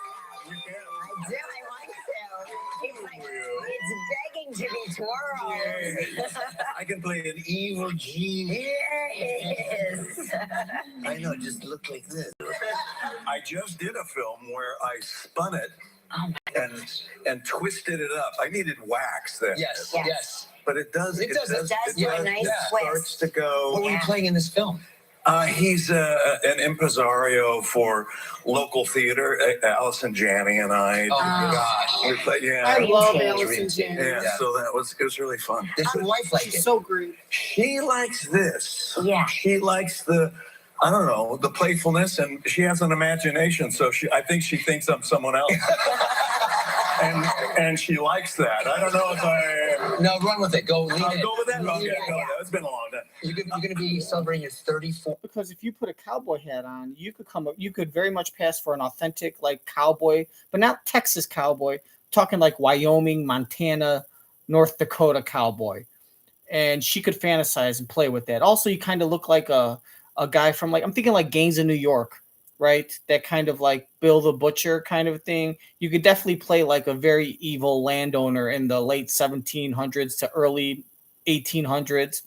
I do. I like to. It's begging to be twirled. I can play an evil genius. Yes. I know, just look like this. I just did a film where I spun it and twisted it up. I needed wax then. Yes, Yes. yes. But it does It does do a nice starts twist. to go. What were you playing in this film? He's an impresario for local theater. Allison Janney and I. Oh my gosh. We play, yeah. I love Dream Allison Team. Janney. Yeah, so it was really fun. Does your wife like She's it? so great. She likes this. Yeah. She likes the playfulness, and she has an imagination. So I think she thinks I'm someone else. and she likes that. I don't know if I. No, run with it. Go. Lean I'll in. go with that. Lean Okay, in. go with that. It's been a long time. You're going to be celebrating your 34th. Because if you put a cowboy hat on, you could very much pass for an authentic like cowboy, but not Texas cowboy. Talking like Wyoming, Montana, North Dakota cowboy. And she could fantasize and play with that. Also, you kind of look like a guy from like, I'm thinking like Gangs of New York, right? That kind of like Bill the Butcher kind of thing. You could definitely play like a very evil landowner in the late 1700s to early 1800s.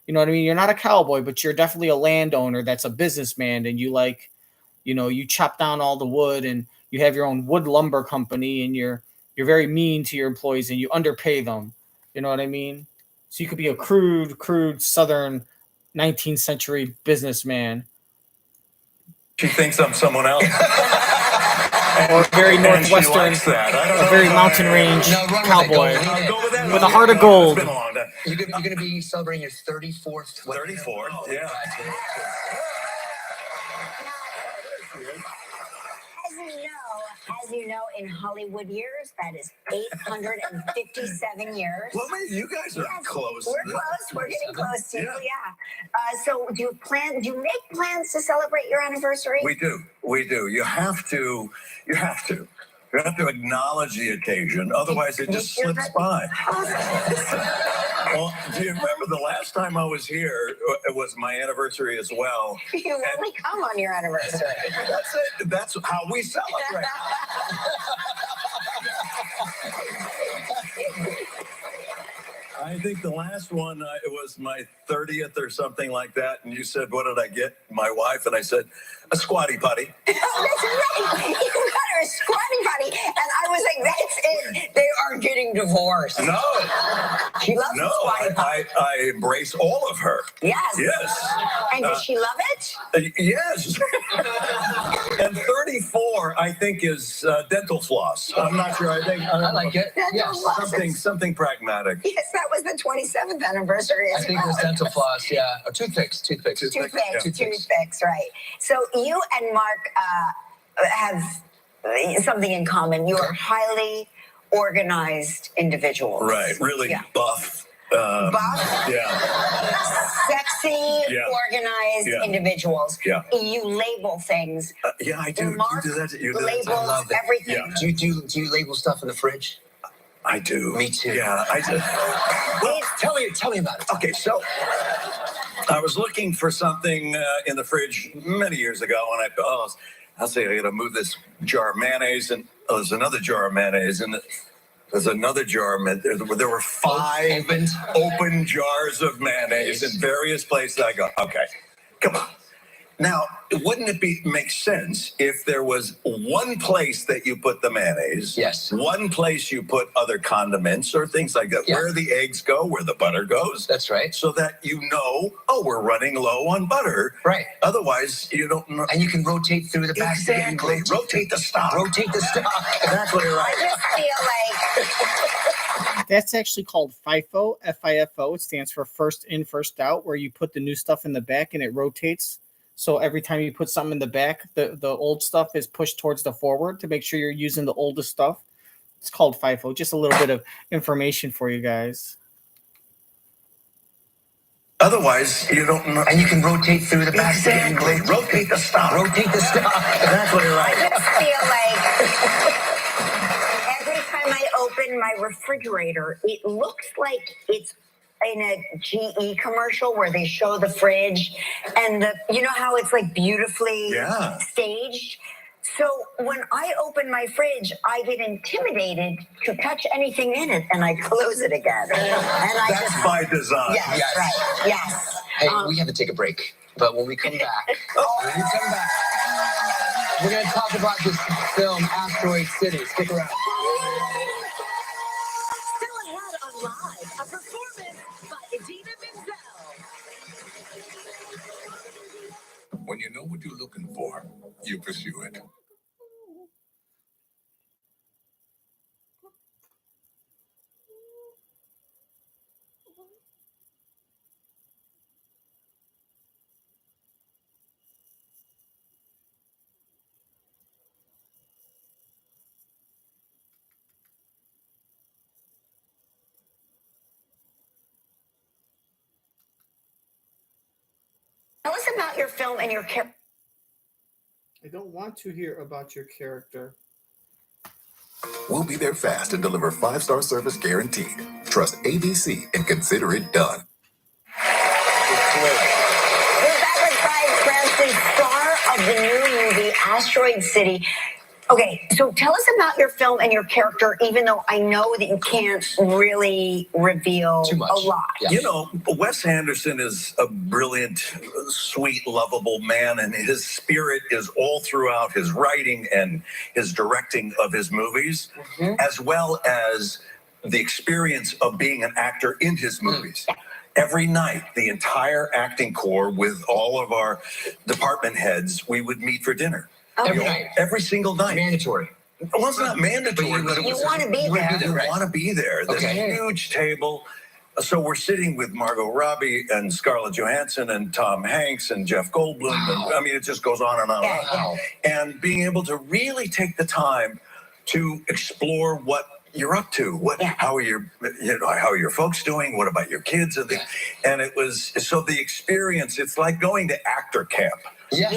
You know what I mean? You're not a cowboy, but you're definitely a landowner that's a businessman, and you like, you chop down all the wood, and you have your own wood lumber company, and you're very mean to your employees, and you underpay them. You know what I mean? So you could be a crude Southern 19th century businessman. She thinks I'm someone else. or very And she northwestern, likes that. I don't a know very if mountain range No, run cowboy with it. Go with that. with a heart of gold. It's been a long time. You're gonna be celebrating your 34th. 34th, yeah. As you know, in Hollywood years, that is 857 years. Well, man, you guys are close. We're close. We're getting close to yeah. So do you make plans to celebrate your anniversary? We do. We do. You have to. You have to. You have to acknowledge the occasion. Otherwise, it just slips by. Well, do you remember the last time I was here? It was my anniversary as well. You only come on your anniversary. That's it. That's how we celebrate. I think the last one, it was my 30th or something like that. And you said, what did I get my wife? And I said, a squatty potty. Oh, that's right. You got her a squatty potty. And I was like, that's it. They are getting divorced. No. She loves the squatty potty. I embrace all of her. Yes. Yes. And does she love it? Yes. And 34, I think, is dental floss. I'm not sure. I like it. Yes. Something pragmatic. Yes, that was the 27th anniversary. I think it was dental floss, yeah. Or toothpicks. Toothpicks, right. So you and Mark have something in common. You are highly organized individuals. Right. Really buff. Buff? Yeah. Sexy, organized individuals. Yeah. You label things. Yeah, I do. Mark you do that. You do that. labels I love it. everything. Yeah. Do you label stuff in the fridge? I do. Me too. Yeah, I do. Well, tell me about it. Okay, so I was looking for something in the fridge many years ago, and I'll say I got to move this jar of mayonnaise, and there's another jar of mayonnaise, and there's another jar of mayonnaise. There were 5 open jars of mayonnaise in various places. I go, okay, come on. Now, wouldn't it make sense if there was one place that you put the mayonnaise? Yes. One place you put other condiments or things like that, where the eggs go, where the butter goes. That's right. So that you know, we're running low on butter. Right. Otherwise, you don't know. And you can rotate through the basket. Exactly. Rotate the stock. Rotate the stock. Exactly right. I just feel like That's actually called FIFO, F-I-F-O. It stands for first in, first out, where you put the new stuff in the back and it rotates. So every time you put something in the back, the old stuff is pushed towards the forward to make sure you're using the oldest stuff. It's called FIFO. Just a little bit of information for you guys. Otherwise, you don't know. And you can rotate through the basket. Exactly. Rotate the stock. Rotate the stock. Exactly right. I just feel like every time I open my refrigerator, it looks like it's in a GE commercial where they show the fridge and you know how it's like beautifully staged. So when I open my fridge, I get intimidated to touch anything in it, and I close it again. And That's by design. Yes, right. Yes. Hey, we have to take a break, but when we come back, we're going to talk about this film, Asteroid City. Stick around. Still ahead on Live, a performance by Idina Menzel. When you know what you're looking for, you pursue it. Tell us about your film and your character. I don't want to hear about your character. We'll be there fast and deliver 5-star service guaranteed. Trust ABC and consider it done. We're back with Bryan Cranston, star of the new movie Asteroid City. Okay, so tell us about your film and your character, even though I know that you can't really reveal Too much. a lot. Yeah. You know, Wes Anderson is a brilliant, sweet, lovable man, and his spirit is all throughout his writing and his directing of his movies, as well as the experience of being an actor in his movies. Every night, the entire acting corps with all of our department heads, we would meet for dinner. Every night. Every single night. Mandatory. Well, it's not mandatory. You want to be there. You want to be there. This huge table. So we're sitting with Margot Robbie and Scarlett Johansson and Tom Hanks and Jeff Goldblum. Wow. And, I mean, it just goes on and on. Wow. And being able to really take the time to explore what you're up to. How are your folks doing? What about your kids? And it was so the experience. It's like going to actor camp. Yeah.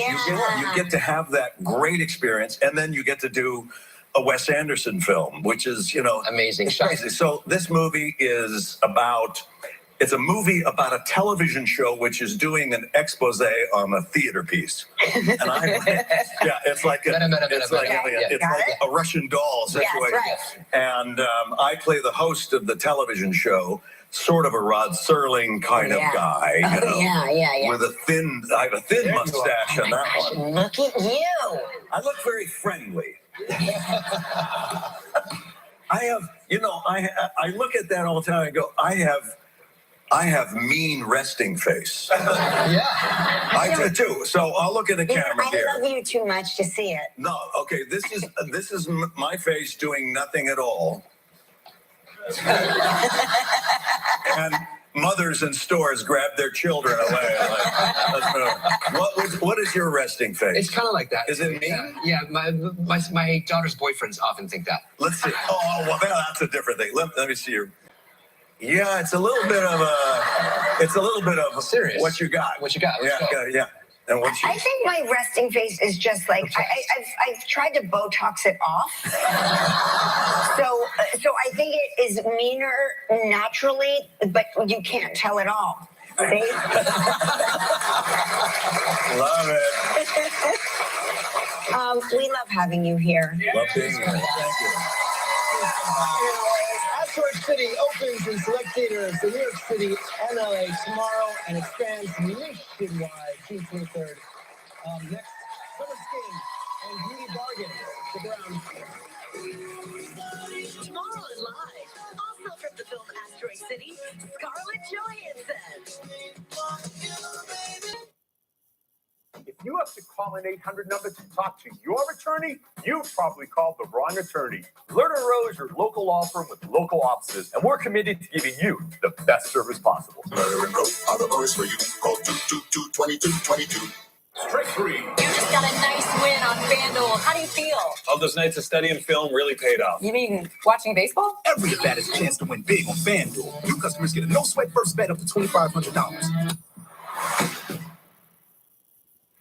You get to have that great experience, and then you get to do a Wes Anderson film, which is, amazing. It's crazy. So this movie is it's a movie about a television show which is doing an expose on a theater piece. And it's like a Russian doll situation. Right. And I play the host of the television show, sort of a Rod Serling kind of guy, with I have a thin mustache on that one. Look at you. I look very friendly. I have, I look at that all the time and go, I have mean resting face. I do too. So I'll look at the camera here. I love you too much to see it. No, okay. This is my face doing nothing at all. And mothers in stores grab their children away. What is your resting face? It's kind of like that. Is it me? Yeah. My daughter's boyfriends often think that. Let's see. Oh, well, that's a different thing. Let me see your. Yeah, it's a little bit of serious. What you got? Yeah. And I think my resting face is just like I've tried to Botox it off. So I think it is meaner naturally, but you can't tell at all. See? Love it. We love having you here. Love being here. Thank you. Asteroid City opens in select theaters in New York City and LA tomorrow and expands nationwide June 23rd. Next, Summer Skin and Beauty Bargain. Stick around. Tomorrow is live. Also from the film Asteroid City, Scarlett Johansson. If you have to call an 800 number to talk to your attorney, you probably called the wrong attorney. Lerner Rowe is your local law firm with local offices, and we're committed to giving you the best service possible. Lerner Rowe are the lawyers for you. Call 222-2222. Strike three. You just got a nice win on FanDuel. How do you feel? All those nights of studying film really paid off. You mean watching baseball? Every bet is a chance to win big on FanDuel. New customers get a no-sweat first bet up to $2,500.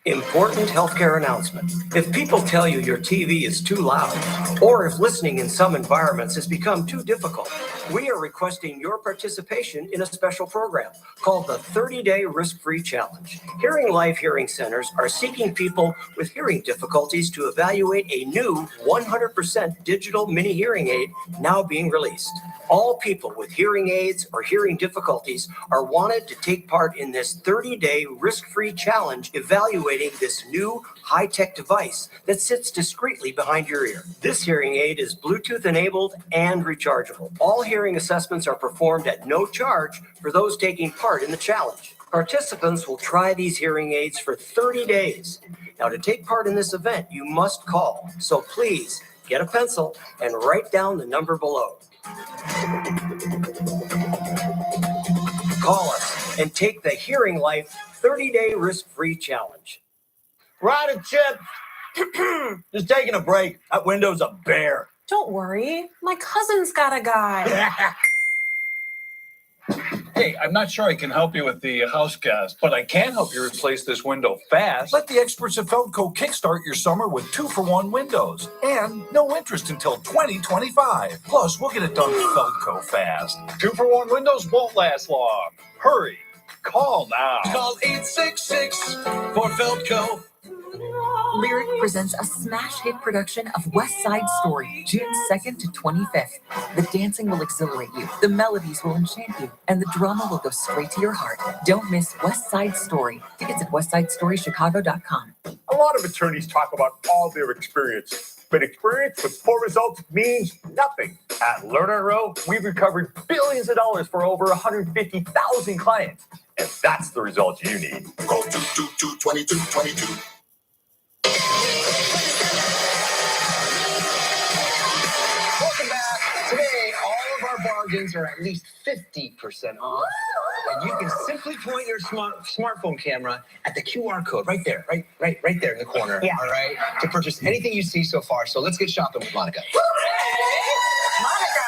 Important healthcare announcement. If people tell you your TV is too loud, or if listening in some environments has become too difficult, we are requesting your participation in a special program called the 30-Day Risk-Free Challenge. Hearing Life Hearing Centers are seeking people with hearing difficulties to evaluate a new 100% digital mini hearing aid now being released. All people with hearing aids or hearing difficulties are wanted to take part in this 30-day risk-free challenge evaluating this new high-tech device that sits discreetly behind your ear. This hearing aid is Bluetooth enabled and rechargeable. All hearing assessments are performed at no charge for those taking part in the challenge. Participants will try these hearing aids for 30 days. Now, to take part in this event, you must call. So please get a pencil and write down the number below. Call us and take the Hearing Life 30-day risk-free challenge. Ride a chip. Just taking a break. That window's a bear. Don't worry. My cousin's got a guy. Hey, I'm not sure I can help you with the house gas, but I can help you replace this window fast. Let the experts at Feldco kickstart your summer with 2-for-1 windows and no interest until 2025. Plus, we'll get it done Feldco fast. 2-for-1 windows won't last long. Hurry. Call now. Call 866 for Feldco. Lyric presents a smash hit production of West Side Story, June 2nd to 25th. The dancing will exhilarate you, the melodies will enchant you, and the drama will go straight to your heart. Don't miss West Side Story. Tickets at westsidestorychicago.com. A lot of attorneys talk about all their experience, but experience with poor results means nothing. At Lerner Rowe, we've recovered billions of dollars for over 150,000 clients, and that's the results you need. Call 222-2222. Mangins are at least 50% off. And you can simply point your smartphone camera at the QR code right there, right there in the corner. Yeah. All right, to purchase anything you see so far. So let's get shopping with Monica. Monica,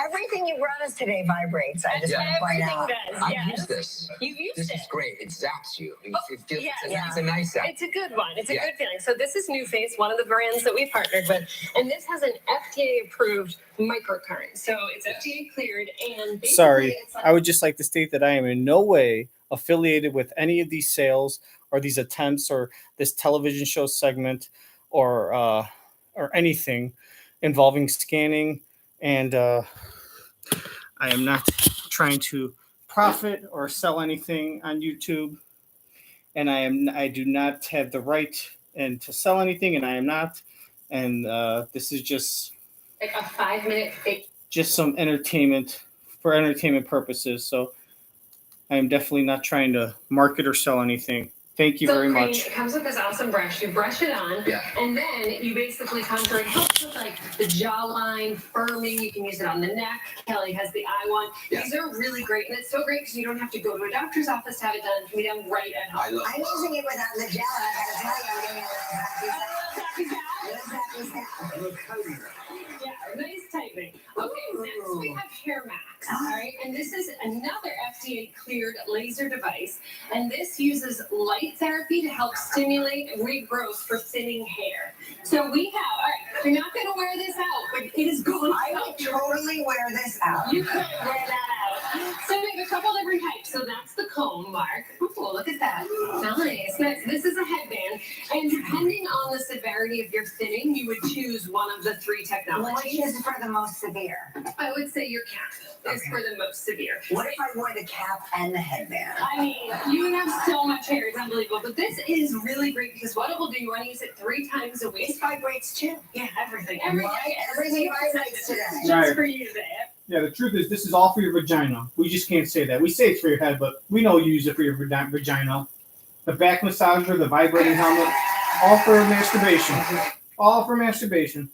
everything you brought us today vibrates. I just want to point out. I've used this. You've used This it. is great. It zaps you. Yes. It's a nice zap. It's a good one. It's a Yeah. good feeling. So this is New Face, one of the brands that we partnered with, and this has an FDA-approved microcurrent. So it's FDA cleared, and basically Sorry, it's like I would just like to state that I am in no way affiliated with any of these sales or these attempts or this television show segment or anything involving scanning, and I am not trying to profit or sell anything on YouTube, and I do not have the right and to sell anything, and I am not, and this is just a 5-minute fake. just some entertainment for entertainment purposes. So I am definitely not trying to market or sell anything. Thank you very cream. much. It comes with this awesome brush. You brush it on, and then you basically contour. It helps with like the jawline, firming. You can use it on the neck. Kelly has the eye one. These are really great, and it's so great because you don't have to go to a doctor's office to have it done. It can be done right at home. I'm using it without the gel, and I gotta tell you, I'm getting a little happy. Yeah, nice tightening. Okay, next we have Hair Max. All right, and this is another FDA cleared laser device, and this uses light therapy to help stimulate regrowth for thinning hair. So we have, all right, you're not going to wear this out, but it is going. I would totally wear this out. You could wear that out. So we have a couple different types. So that's the comb, Mark. Ooh, look at that. Nice. Next, this is a headband, and depending on the severity of your thinning, you would choose one of the 3 technologies. Which is for the most severe? I would say your cap is for the most severe. What if I wore the cap and the headband? I mean, you would have so much hair, it's unbelievable. But this is really great because what it will do, you want to use it 3 times a week. It vibrates too. Yeah, everything. Everything vibrates today. Just for you there. Yeah, the truth is this is all for your vagina. We just can't say that. We say it's for your head, but we know you use it for your vagina. The back massager, the vibrating helmet, all for masturbation. All for masturbation.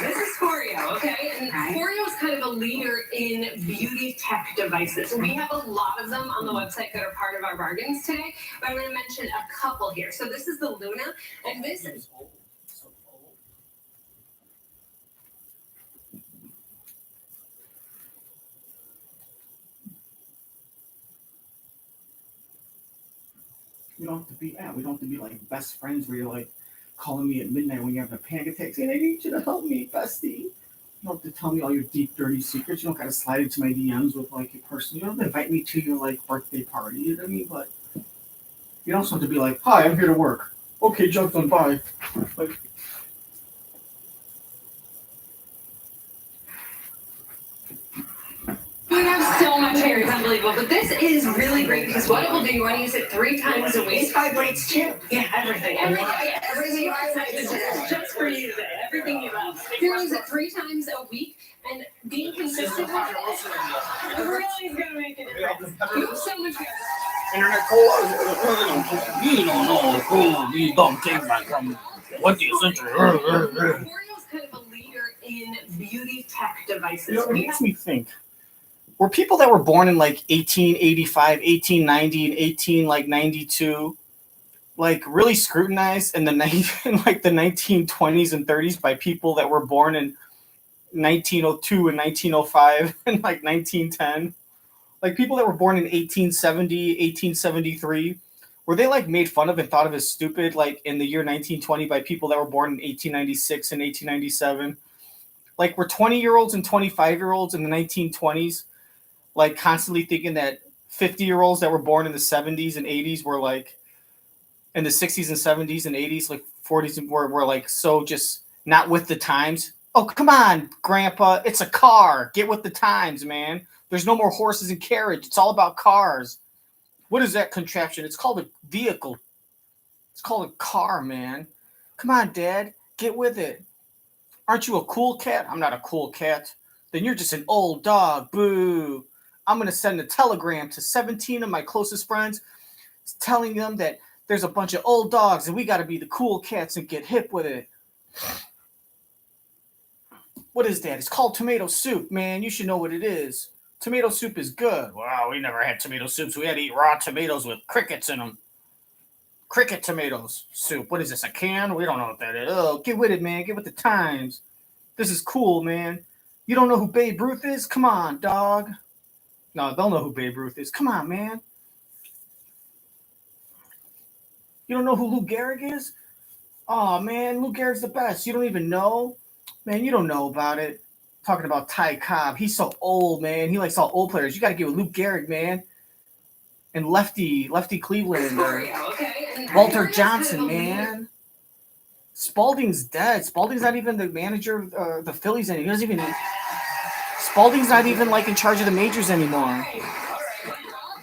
This is Foreo, okay? And Foreo is kind of a leader in beauty tech devices. We have a lot of them on the website that are part of our bargains today, but I'm going to mention a couple here. So this is the Luna, and this is... We don't have to be like best friends where you're like calling me at midnight when you're having a panic attack saying, I need you to help me, bestie. You don't have to tell me all your deep, dirty secrets. You don't gotta slide into my DMs with like your person. You don't have to invite me to your like birthday party, you know what I mean? But you also have to be like, hi, I'm here to work. Okay, joke's on, bye. Like, we have so much hair, it's unbelievable. But this is really great because what it will do, you want to use it 3 times a week. It vibrates too. Yeah, everything. Everything vibrates today. Just for you today. Everything you love. You're going to use it 3 times a week, and being consistent with it really is going to make a difference. You have so much hair. Internet you don't know these dumb things like from what the century. Foreo is kind of a leader in beauty tech devices. You know, it makes me think. Were people that were born in like 1885, 1890, and 1892 like really scrutinized in the in like the 1920s and 30s by people that were born in 1902 and 1905 and like 1910? Like people that were born in 1870, 1873, were they like made fun of and thought of as stupid like in the year 1920 by people that were born in 1896 and 1897? Like were 20-year-olds and 25-year-olds in the 1920s like constantly thinking that 50-year-olds that were born in the 70s and 80s were like in the 60s and 70s and 80s, like 40s were like so just not with the times. Oh, come on, Grandpa. It's a car. Get with the times, man. There's no more horses and carriage. It's all about cars. What is that contraption? It's called a vehicle. It's called a car, man. Come on, Dad. Get with it. Aren't you a cool cat? I'm not a cool cat. Then you're just an old dog. Boo. I'm going to send a telegram to 17 of my closest friends telling them that there's a bunch of old dogs and we got to be the cool cats and get hip with it. What is that? It's called tomato soup, man. You should know what it is. Tomato soup is good. Wow, we never had tomato soups. We had to eat raw tomatoes with crickets in them. Cricket tomatoes soup. What is this, a can? We don't know what that is. Oh, get with it, man. Get with the times. This is cool, man. You don't know who Babe Ruth is? Come on, dog. No, they'll know who Babe Ruth is. Come on, man. You don't know who Lou Gehrig is? Oh, man, Lou Gehrig's the best. You don't even know? Man, you don't know about it. Talking about Ty Cobb. He's so old, man. He likes all old players. You got to get with Lou Gehrig, man. And Lefty Cleveland. Walter Johnson, man. Spalding's dead. Spalding's not even the manager of the Phillies anymore. He doesn't even. Spalding's not even like in charge of the majors anymore.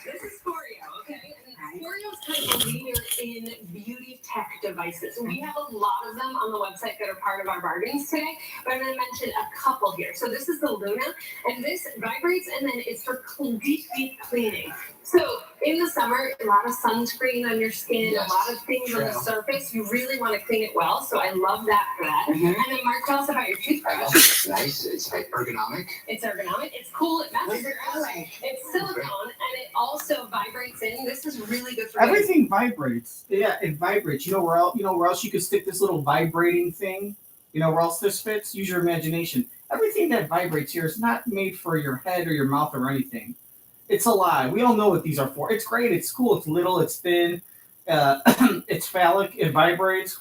This is Scorio, okay? And Scorio's kind of a leader in beauty tech devices. We have a lot of them on the website that are part of our bargains today, but I'm going to mention a couple here. So this is the Luna, and this vibrates, and then it's for deep cleaning. So in the summer, a lot of sunscreen on your skin, a lot of things on the surface. You really want to clean it well, so I love that for that. And then Mark, tell us about your toothbrush. Nice. It's ergonomic. It's ergonomic. It's cool. It matches your eye. It's silicone, and it also vibrates in. This is really good for Everything vibrates. Yeah, it vibrates. You know where else you could stick this little vibrating thing? You know where else this fits? Use your imagination. Everything that vibrates here is not made for your head or your mouth or anything. It's a lie. We all know what these are for. It's great. It's cool. It's little. It's thin. It's phallic. It vibrates.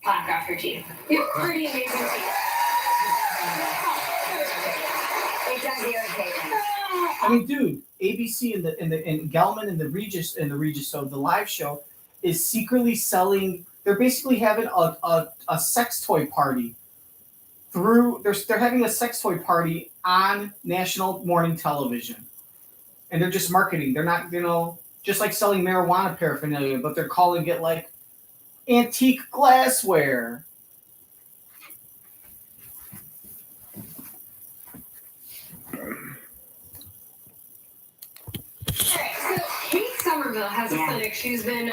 Plaque off your teeth. You have pretty amazing teeth. It does irritate me. I mean, dude, ABC and Gelman and the Regis so the live show is secretly selling. They're basically having a sex toy party. They're having a sex toy party on national morning television, and they're just marketing. They're not, just like selling marijuana paraphernalia, but they're calling it like antique glassware. Somerville has a clinic. She's been,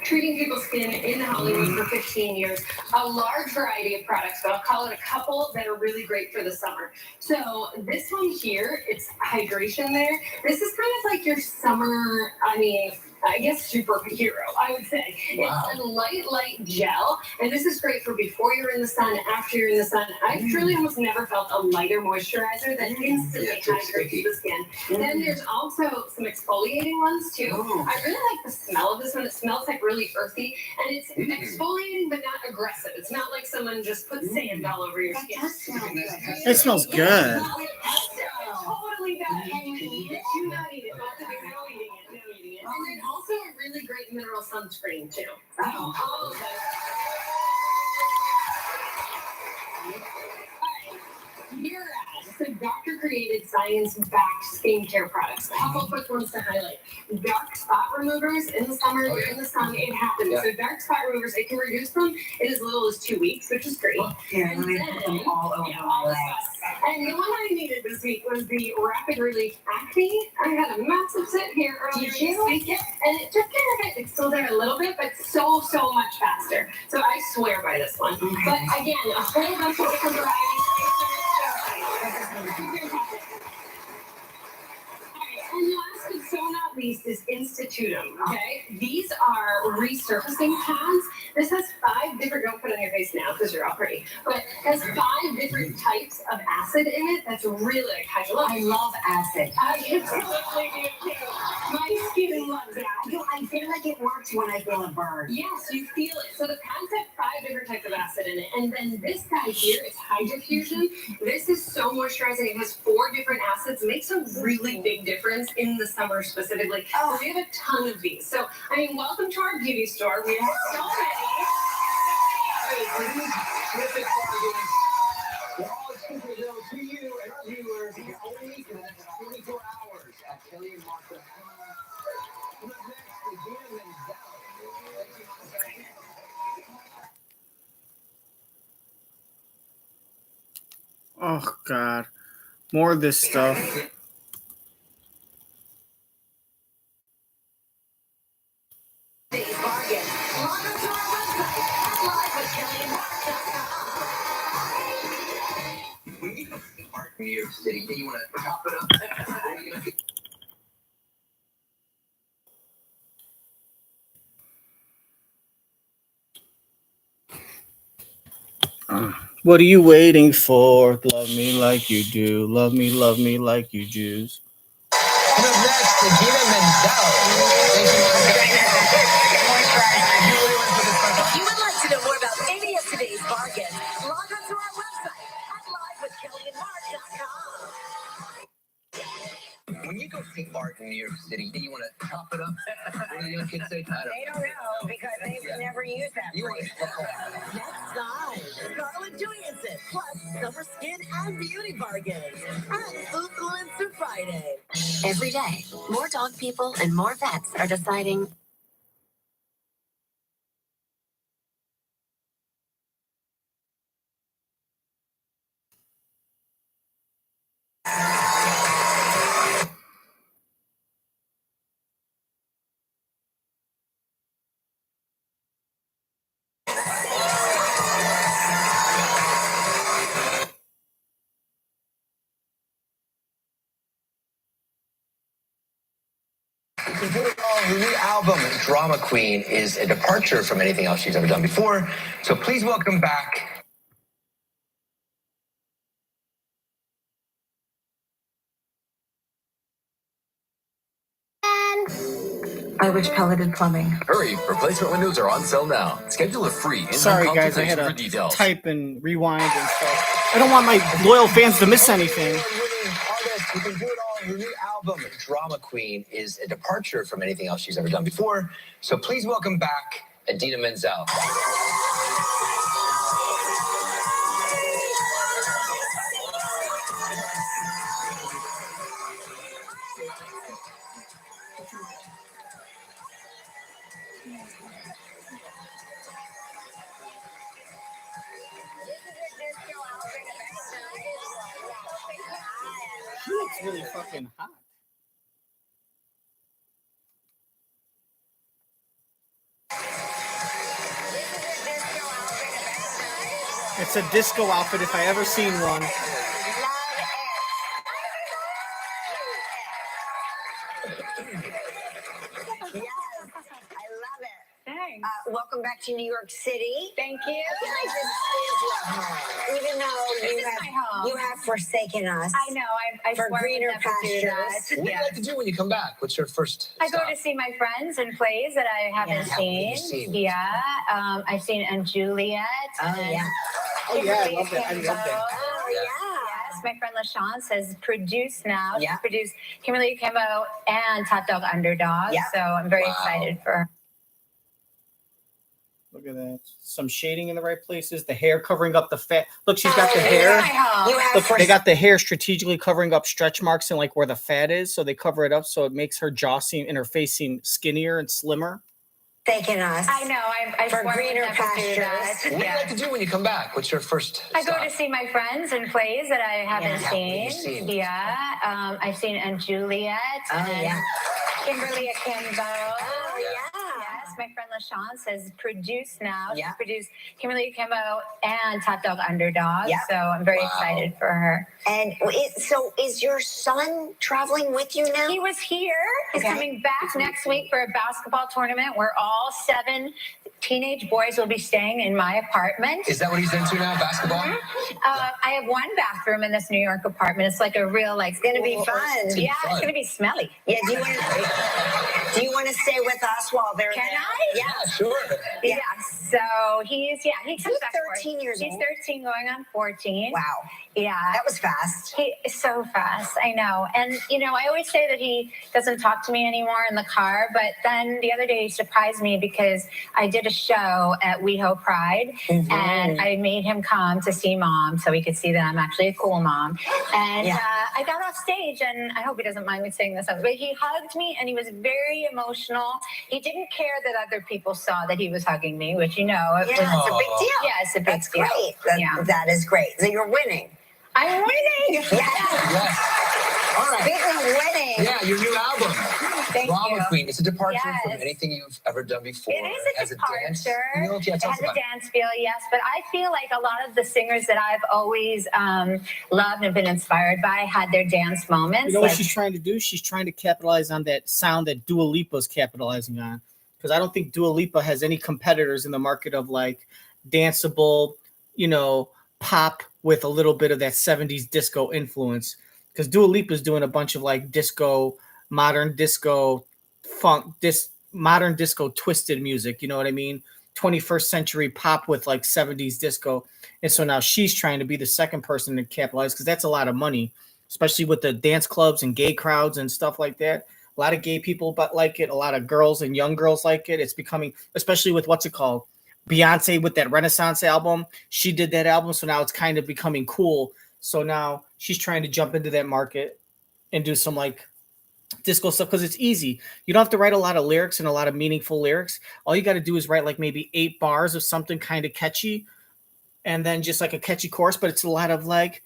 treating people's skin in Hollywood for 15 years. A large variety of products, but I'll call it a couple that are really great for the summer. So this one here, it's hydration there. This is kind of like your summer, I guess superhero, I would say. Wow. It's a light gel, and this is great for before you're in the sun, after you're in the sun. I've truly almost never felt a lighter moisturizer that instantly hydrates the skin. Then there's also some exfoliating ones too. I really like the smell of this one. It smells like really earthy, and it's exfoliating but not aggressive. It's not like someone just put sand all over your skin. It smells good. Totally bad. Can you eat it? Do not eat it. No eating it. And then also a really great mineral sunscreen too. All of that. Here the doctor-created, science-backed skincare products. A couple quick ones to highlight. Dark spot removers in the summer, you're in the sun, it happens. Yeah. So dark spot removers, it can reduce them in as little as 2 weeks, which is great. Here, let me put them all over my legs. And the one I needed this week was the Rapid Relief Acne. I had a massive sit here earlier this week, and it just kind of it's still there a little bit, but so much faster. So I swear by this one. Okay. But again, a whole bunch of different varieties. And last but so not least is Institutum, okay? These are resurfacing pads. This has 5 different, don't put it on your face now because you're all pretty, but it has 5 different types of acid in it that's really like hydrolyzed. I love acid. I absolutely do too. My skin loves it. I feel like it works when I feel a burn. Yes, you feel it. So the pads have 5 different types of acid in it. And then this guy here is Hydrofusion. This is so moisturizing. It has 4 different acids. It makes a really big difference in the summer specifically. So we have a ton of these. So, welcome to our beauty store. We have so many. They're all exclusive to you and our viewers. You only in the next 24 hours at KillianMark.com. Next, Idina Menzel. Oh, God. More of this stuff. City. You want to chop it up? What are you waiting for? Love me like you do. Love me like you Jews. Coming up next, Idina Menzel. Thank you, If you would like to know more about any of today's bargains, log on to our website at livewithkellyandmark.com. When you go see art in New York City, do you want to chop it up? What do the young kids say? They don't know because they've never used that phrase. Next time, Scarlett Johansson plus summer skin and beauty bargains at Influencer Friday. Every day, more dog people and more vets are deciding. Her new album, Drama Queen, is a departure from anything else she's ever done before. So please welcome back. I wish pelleted plumbing. Hurry, replacement windows are on sale now. Schedule a free in-home Sorry, guys, I had consultation for to details. type and rewind and stuff. I don't want my loyal fans to miss anything. Artist who can do it all. Her new album, Drama Queen, is a departure from anything else she's ever done before. So please welcome back Idina Menzel. She looks really fucking hot. It's a disco outfit if I ever seen one. Welcome back to New York City. Thank you. This is your home. Even though you have forsaken us. I know. I for swear greener I'd never do that. pastures. What do you like to do when you come back? What's your first I go stop? to see my friends in plays that I haven't seen. Yeah, I've seen Aunt Juliet. Oh, yeah. Oh, yeah, I love that. I love that. Oh, yeah. Yes, my friend LaChance has produced now. Yeah. She's produced Kimberly Kimbo and Top Dog Underdog. Yeah. So I'm very excited for her. Look at that. Some shading in the right places. The hair covering up the fat. Look, she's got the hair. Look, they got the hair strategically covering up stretch marks and like where the fat is. So they cover it up so it makes her jaw seem and her face seem skinnier and slimmer. Taking us. I know. I for swear greener I'd never do that. pastures. What do you like to do when you come back? What's your first I go stop? to see my friends in plays that I haven't What have you seen. seen? Yeah, I've seen Aunt Juliet and Kimberly Kimbo. Oh, yeah. Yes, my friend LaChance has produced now. Yeah. She's produced Kimberly Kimbo and Top Dog Underdog. Yeah. So I'm very excited for her. And so is your son traveling with you now? He was here. He's coming back next week for a basketball tournament where all 7 teenage boys will be staying in my apartment. Is that what he's into now, basketball? I have one bathroom in this New York apartment. It's like a real, like, It's gonna be fun. It's going to be smelly. Yeah. Do you want to stay with us while they're Can there? I? Yeah, sure. Yeah. So he comes back. 13 years He's old. 13 going on 14. Wow. Yeah. That was fast. He is so fast. I know. And, I always say that he doesn't talk to me anymore in the car. But then the other day he surprised me because I did a show at WeHo Pride and I made him come to see Mom so he could see that I'm actually a cool mom. And I got off stage and I hope he doesn't mind me saying this, but he hugged me and he was very emotional. He didn't care that other people saw that he was hugging me, which, it's a big deal. Yeah, it's a big deal. Great. That is great. So you're winning. I'm winning. Yes. All right. Speaking of winning. Yeah, your new album. Thank Drama you. queen. It's a departure from Yes. anything you've ever done before. It is a dance departure. feel. Yeah, It tell us has a about it. dance feel, yes. But I feel like a lot of the singers that I've always loved and been inspired by had their dance moments. You know what she's trying to do? She's trying to capitalize on that sound that Dua Lipa's capitalizing on. Because I don't think Dua Lipa has any competitors in the market of like danceable, pop with a little bit of that 70s disco influence. Because Dua Lipa's doing a bunch of like disco, modern disco, funk, modern disco twisted music. You know what I mean? 21st century pop with like 70s disco. And so now she's trying to be the second person to capitalize because that's a lot of money, especially with the dance clubs and gay crowds and stuff like that. A lot of gay people but like it. A lot of girls and young girls like it. It's becoming, especially with what's it called? Beyonce with that Renaissance album. She did that album. So now it's kind of becoming cool. So now she's trying to jump into that market and do some like disco stuff because it's easy. You don't have to write a lot of lyrics and a lot of meaningful lyrics. All you got to do is write like maybe 8 bars of something kind of catchy and then just like a catchy chorus, but it's a lot of like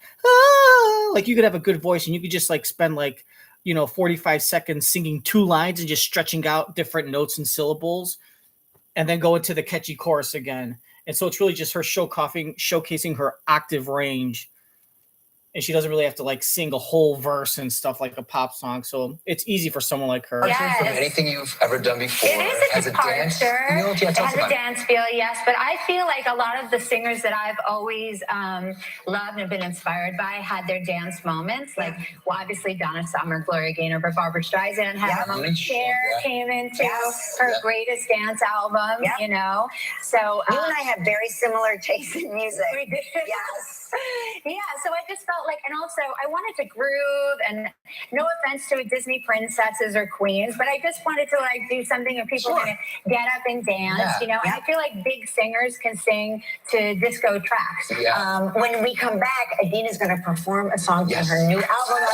you could have a good voice and you could just like spend like 45 seconds singing 2 lines and just stretching out different notes and syllables and then go into the catchy chorus again. And so it's really just her showcasing her octave range. And she doesn't really have to like sing a whole verse and stuff like a pop song. So it's easy for someone like her. Yes. From anything you've ever done before. It is a departure. Dance feel. Yeah, it tell us has about a dance feel, yes. But I feel like a lot of the singers that I've always loved and been inspired by had their dance moments. Like, well, obviously Donna Summer, Gloria Gaynor, but Barbara Streisand had a moment. Cher came into her greatest dance album, So you and I have very similar tastes in music. Yes. Yeah, so I just felt like, and also I wanted to groove, and no offense to Disney princesses or queens, but I just wanted to like do something where people can get up and dance, And I feel like big singers can sing to disco tracks. Yeah. When we come back, Idina's going to perform a song from her new album.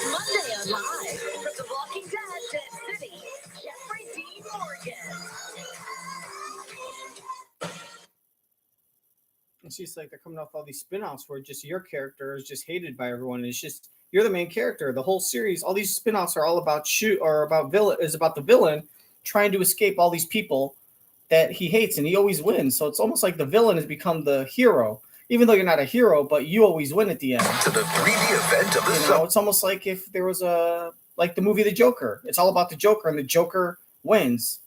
Monday on Live from The Walking Dead, Dead City, Jeffrey Dean Morgan. And she's like, they're coming off all these spin-offs where just your character is just hated by everyone. And it's just, you're the main character. The whole series, all these spin-offs are all about about the villain trying to escape all these people that he hates, and he always wins. So it's almost like the villain has become the hero, even though you're not a hero, but you always win at the end. To the 3D event of the summer. It's almost like if there was like the movie The Joker. It's all about the Joker, and the Joker wins.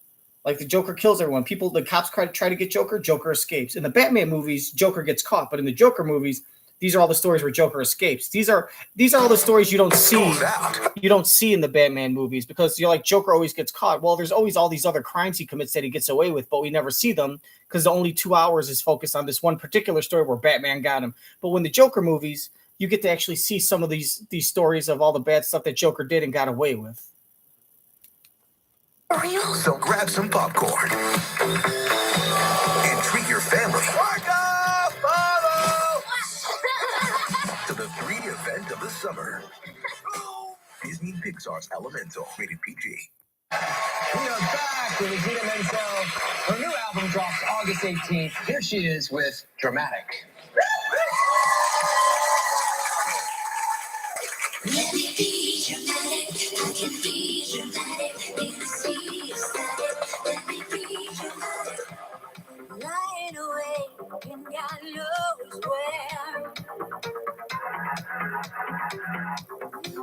Like the Joker kills everyone. The cops try to get Joker. Joker escapes. In the Batman movies, Joker gets caught. But in the Joker movies, these are all the stories where Joker escapes. These are all the stories you don't see. You don't see in the Batman movies because you're like Joker always gets caught. Well, there's always all these other crimes he commits that he gets away with, but we never see them because the only 2 hours is focused on this one particular story where Batman got him. But when the Joker movies, you get to actually see some of these stories of all the bad stuff that Joker did and got away with. So grab some popcorn and treat your family to the 3D event of the summer. Disney Pixar's Elemental, rated PG. We are back with Idina Menzel. Her new album drops August 18th. Here she is with Dramatic. Let me be dramatic, I can be dramatic, be the sea static, let me be dramatic. Lying away and God knows where.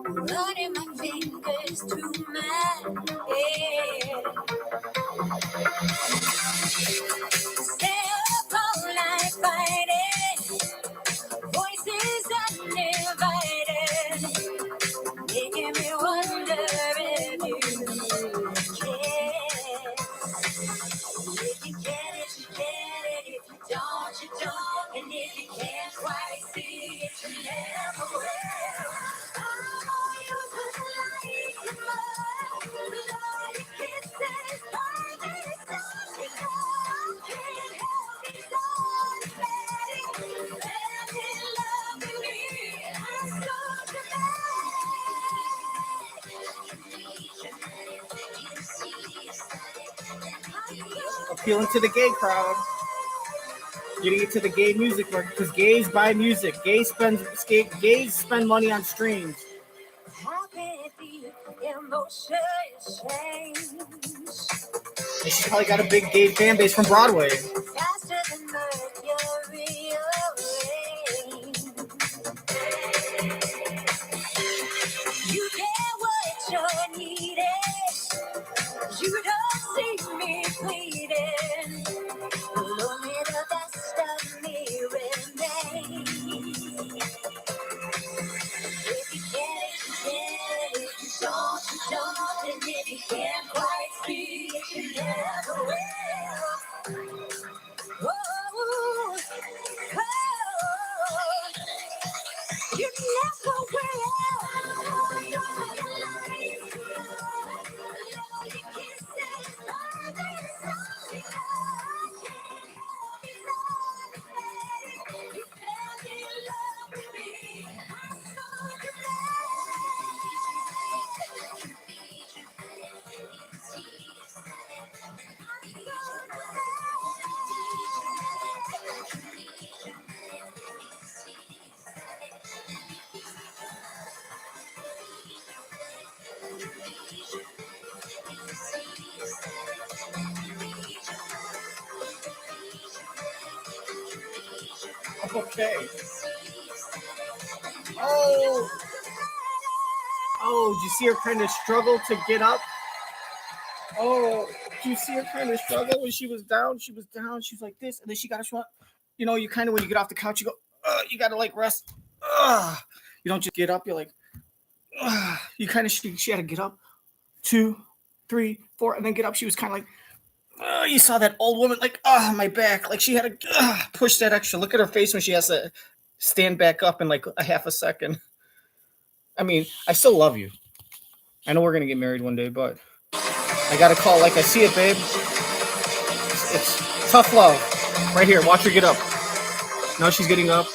Running my fingers through my hair. Stay up all night fighting, voices uninvited, making me wonder if you care. If you get it, you get it. If you don't, you don't. And if you can't quite see it, you never will. Oh, you put the light in my eyes. With all your kisses, burning stars. You know I can't help it, so automatic. Fell in love with me. I'm so Appealing to the gay crowd. Getting into the gay music market because gays buy music. Gays spend money on streams. And she's probably got a big gay fan base from Broadway. You get what you're needing. You don't see me bleeding. Only the best of me remains. If you get it, you get it. If you don't, and if you can't quite see it, you never will. Oh, oh, you never will. Okay. Oh, did you see her kind of struggle to get up? Oh, did you see her kind of struggle when she was down? She was down. She's like this, and then she got to, you know, you kind of when you get off the couch, you go, you got to like rest. You don't just get up. You're like, you kind of she had to get up, 2, 3, 4, and then get up. She was kind of like. You saw that old woman, like, my back. Like, she had to push that extra. Look at her face when she has to stand back up in, like, a half a second. I mean, I still love you. I know we're going to get married one day, but I got to call like I see it, babe. It's tough love. Right here. Watch her get up. Now she's getting up.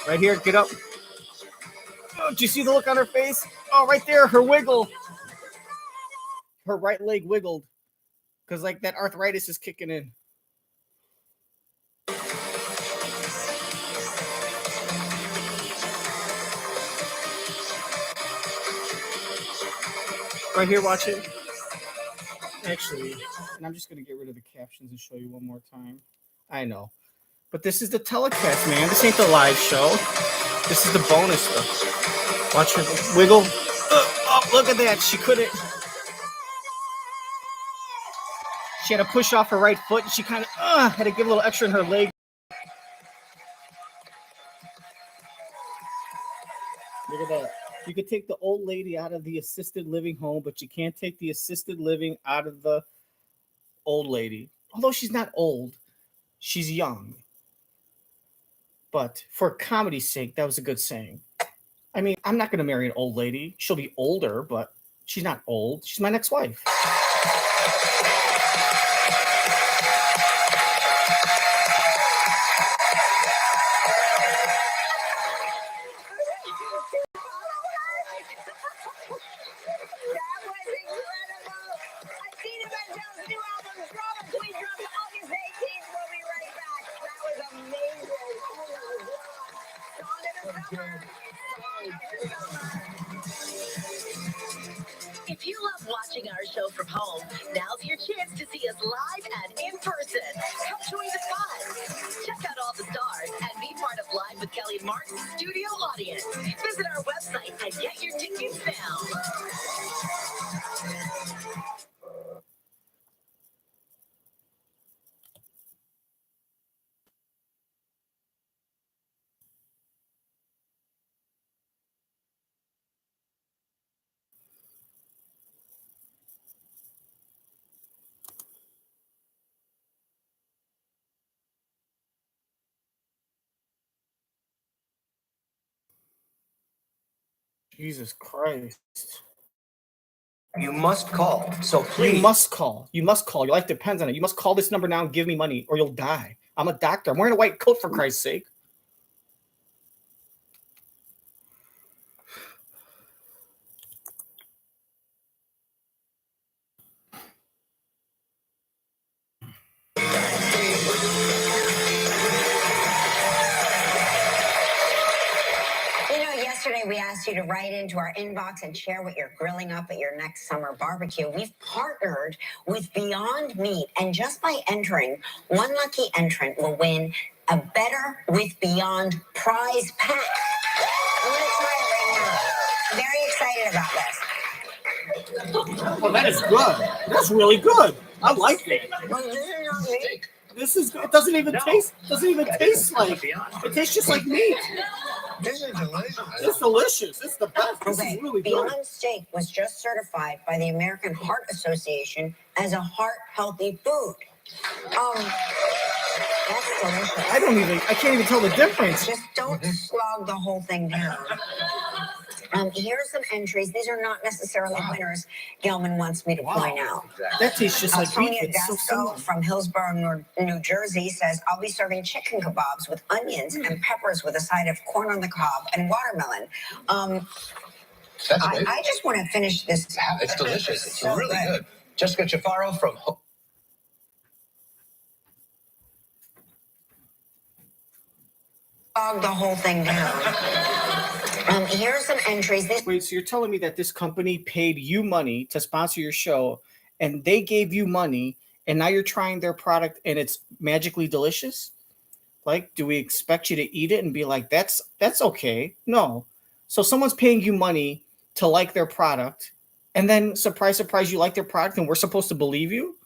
Right here. Get up. Oh, do you see the look on her face? Oh, right there. Her wiggle. Her right leg wiggled. Because, like, that arthritis is kicking in. Right here, watch it. Actually, and I'm just going to get rid of the captions and show you one more time. I know. But this is the telecast, man. This ain't the live show. This is the bonus stuff. Watch her wiggle. Oh, look at that. She couldn't. She had to push off her right foot, and she kind of had to give a little extra in her leg. Look at that. You could take the old lady out of the assisted living home, but you can't take the assisted living out of the old lady. Although she's not old, she's young. But for comedy's sake, that was a good saying. I mean, I'm not going to marry an old lady. She'll be older, but she's not old. She's my next wife. Idina Menzel's new album, Drama Queen, drops August 18th. We'll be right back. That was amazing. If you love watching our show from home, now's your chance to see us live and in person. Come join the fun. Check out all the stars and be part of Live with Kelly and Mark's studio audience. Visit our website and get your tickets now. Jesus Christ. You must call. So please. You must call. You must call. Your life depends on it. You must call this number now and give me money or you'll die. I'm a doctor. I'm wearing a white coat for Christ's sake. to write into our inbox and share what you're grilling up at your next summer barbecue. We've partnered with Beyond Meat, and just by entering, one lucky entrant will win a Better with Beyond prize pack. I'm going to try it right now. Very excited about this. Oh, that is good. That's really good. I like it. Well, this is not meat. This is. It doesn't even taste. Doesn't even taste like. It tastes just like meat. This is delicious. It's delicious. It's the best. This is really good. Beyond Steak was just certified by the American Heart Association as a heart-healthy food. That's delicious. I can't even tell the difference. Just don't slog the whole thing down. Here are some entries. These are not necessarily winners, Gelman wants me to point out. That tastes just like beef. Sonia It's so Gasco similar. from Hillsborough, New Jersey says, I'll be serving chicken kebabs with onions and peppers with a side of corn on the cob and watermelon. I just want to finish this. It's delicious. It's really good. Jessica Chaffaro from Slog the whole thing down. Here are some entries. Wait, so you're telling me that this company paid you money to sponsor your show, and they gave you money, and now you're trying their product, and it's magically delicious? Like, do we expect you to eat it and be like, that's okay? No. So someone's paying you money to like their product, and then surprise, surprise, you like their product, and we're supposed to believe you?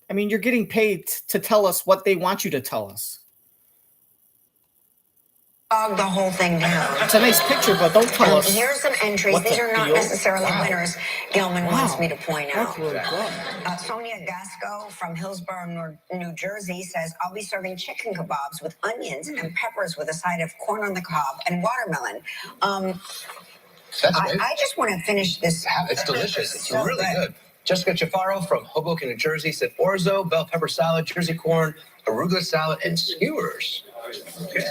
I mean, you're getting paid to tell us what they want you to tell us. Slog the whole thing down. It's a nice picture, but don't tell us. Here are some entries. What These the are not deal? necessarily winners, Gelman wants me to point out. That's really good. Sonia Gasco from Hillsborough, New Jersey says, I'll be serving chicken kebabs with onions and peppers with a side of corn on the cob and watermelon. I just want to finish this. It's delicious. It's really good. Jessica Chaffaro from Hoboken, New Jersey said orzo, bell pepper salad, Jersey corn, arugula salad, and skewers. Okay.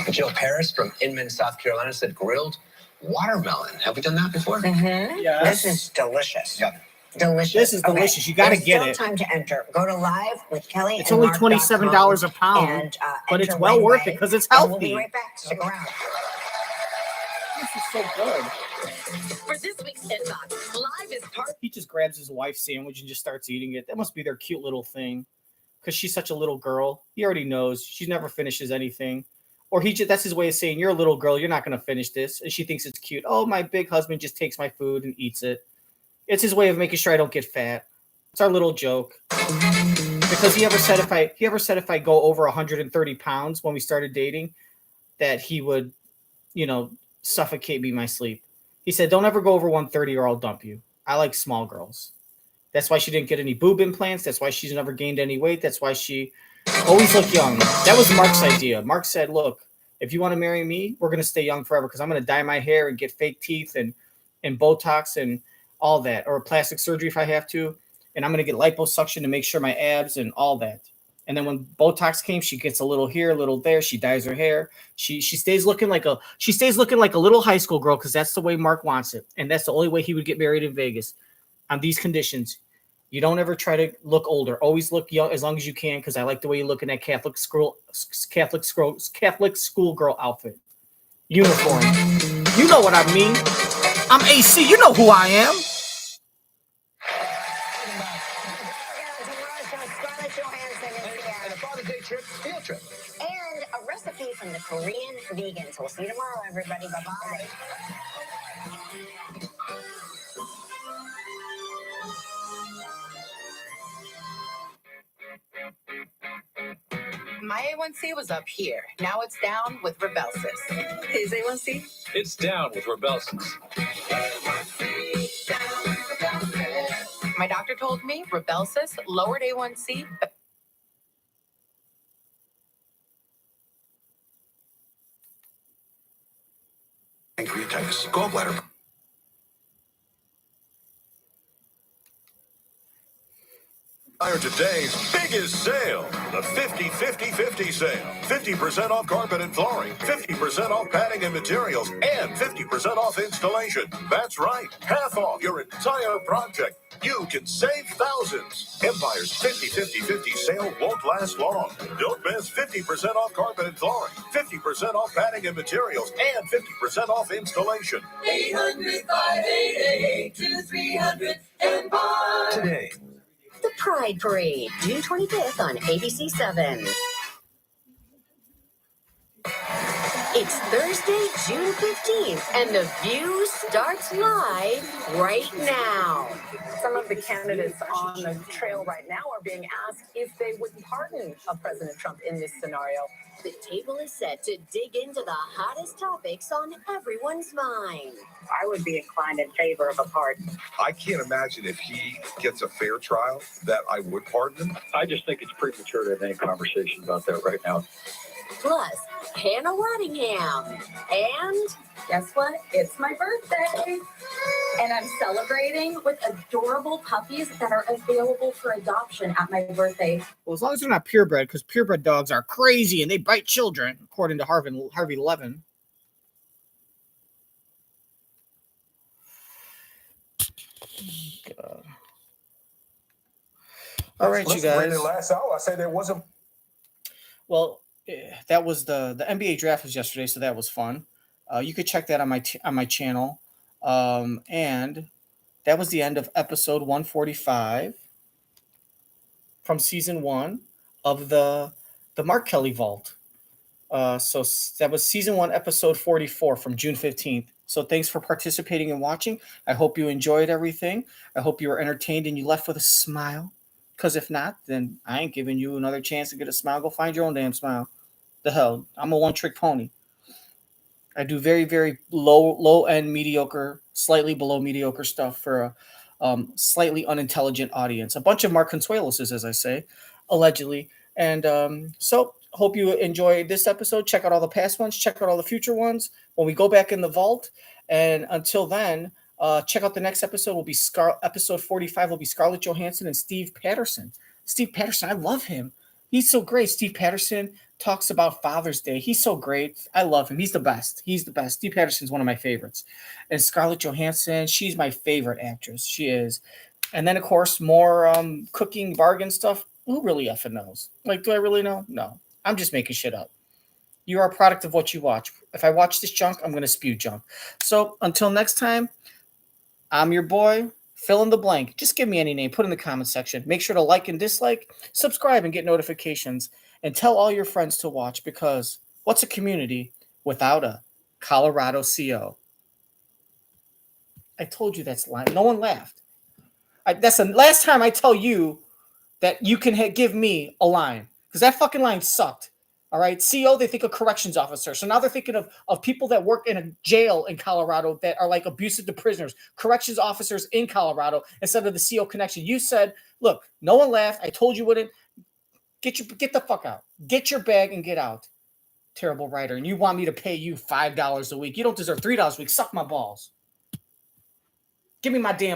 Jill Paris from Inman, South Carolina said grilled watermelon. Have we done that before? Mm-hmm. Yes. This is delicious. Yeah. Delicious. This is delicious. You got to get There's still time to enter. Go to live with Kelly. It's only $27 a pound, but it's well worth it because it's healthy. We'll be right back. Stick around. This is so good. For this week's Inbox, Live is part. He just grabs his wife's sandwich and just starts eating it. That must be their cute little thing. Because she's such a little girl. He already knows. She never finishes anything. Or that's his way of saying, you're a little girl. You're not going to finish this. And she thinks it's cute. Oh, my big husband just takes my food and eats it. It's his way of making sure I don't get fat. It's our little joke. Because he ever said if I go over 130 pounds when we started dating, that he would, suffocate me in my sleep. He said, don't ever go over 130 or I'll dump you. I like small girls. That's why she didn't get any boob implants. That's why she's never gained any weight. That's why she always looked young. That was Mark's idea. Mark said, look, if you want to marry me, we're going to stay young forever because I'm going to dye my hair and get fake teeth and Botox and all that, or plastic surgery if I have to. And I'm going to get liposuction to make sure my abs and all that. And then when Botox came, she gets a little here, a little there. She dyes her hair. She stays looking like a little high school girl because that's the way Mark wants it. And that's the only way he would get married in Vegas. On these conditions, you don't ever try to look older. Always look young as long as you can, because I like the way you look in that Catholic schoolgirl outfit. Uniform. You know what I mean. I'm AC. You know who I am. And a Father's Day trip, field trip. And a recipe from the Korean vegans. We'll see you tomorrow, everybody. Bye-bye. My A1C was up here. Now it's down with Rebelsis. His A1C? It's down with Rebelsis. My doctor told me Rebelsis lowered A1C. Pancreatitis, gallbladder. Today's biggest sale, the 50-50-50 sale. 50% off carpet and flooring, 50% off padding and materials, and 50% off installation. That's right, half off your entire project. You can save thousands. Empire's 50-50-50 sale won't last long. Don't miss 50% off carpet and flooring, 50% off padding and materials, and 50% off installation. 800-588-2300 Empire. Today. The Pride Parade, June 25th on ABC 7. It's Thursday, June 15th, and The View starts live right now. Some of the candidates on the trail right now are being asked if they would pardon President Trump in this scenario. The table is set to dig into the hottest topics on everyone's mind. I would be inclined in favor of a pardon. I can't imagine if he gets a fair trial that I would pardon him. I just think it's premature to have any conversation about that right now. Plus, Hannah Waddingham. And guess what? It's my birthday. And I'm celebrating with adorable puppies that are available for adoption at my birthday. Well, as long as they're not purebred, because purebred dogs are crazy and they bite children, according to Harvey Levin. God. All right, you guys. Last hour, I said there wasn't. Well, that was the NBA draft was yesterday, so that was fun. You could check that on my channel, and that was the end of episode 145 from season 1 of the Mark Kelly Vault. So that was season 1, episode 44 from June 15th. So thanks for participating and watching. I hope you enjoyed everything. I hope you were entertained and you left with a smile. Because if not, then I ain't giving you another chance to get a smile. Go find your own damn smile. The hell, I'm a one-trick pony. I do very, very low-end, mediocre, slightly below mediocre stuff for a slightly unintelligent audience. A bunch of Mark Consueloses, as I say, allegedly. And so hope you enjoyed this episode. Check out all the past ones. Check out all the future ones when we go back in the vault. And until then, check out the next episode. Will be episode 45 will be Scarlett Johansson and Steve Patterson. Steve Patterson, I love him. He's so great. Steve Patterson talks about Father's Day. He's so great. I love him. He's the best. He's the best. Steve Patterson's one of my favorites. And Scarlett Johansson, she's my favorite actress. She is. And then, of course, more cooking bargain stuff. Who really effing knows? Like, do I really know? No. I'm just making shit up. You are a product of what you watch. If I watch this junk, I'm going to spew junk. So until next time, I'm your boy. Fill in the blank. Just give me any name. Put in the comment section. Make sure to like and dislike, subscribe and get notifications, and tell all your friends to watch, because what's a community without a Colorado CO? I told you that's lying. No one laughed. That's the last time I tell you that you can give me a line, because that fucking line sucked. All right, CO, they think of corrections officer. So now they're thinking of people that work in a jail in Colorado that are like abusive to prisoners, corrections officers in Colorado instead of the CO connection. You said, look, no one laughed. I told you wouldn't. Get the fuck out. Get your bag and get out. Terrible writer. And you want me to pay you $5 a week. You don't deserve $3 a week. Suck my balls. Give me my damn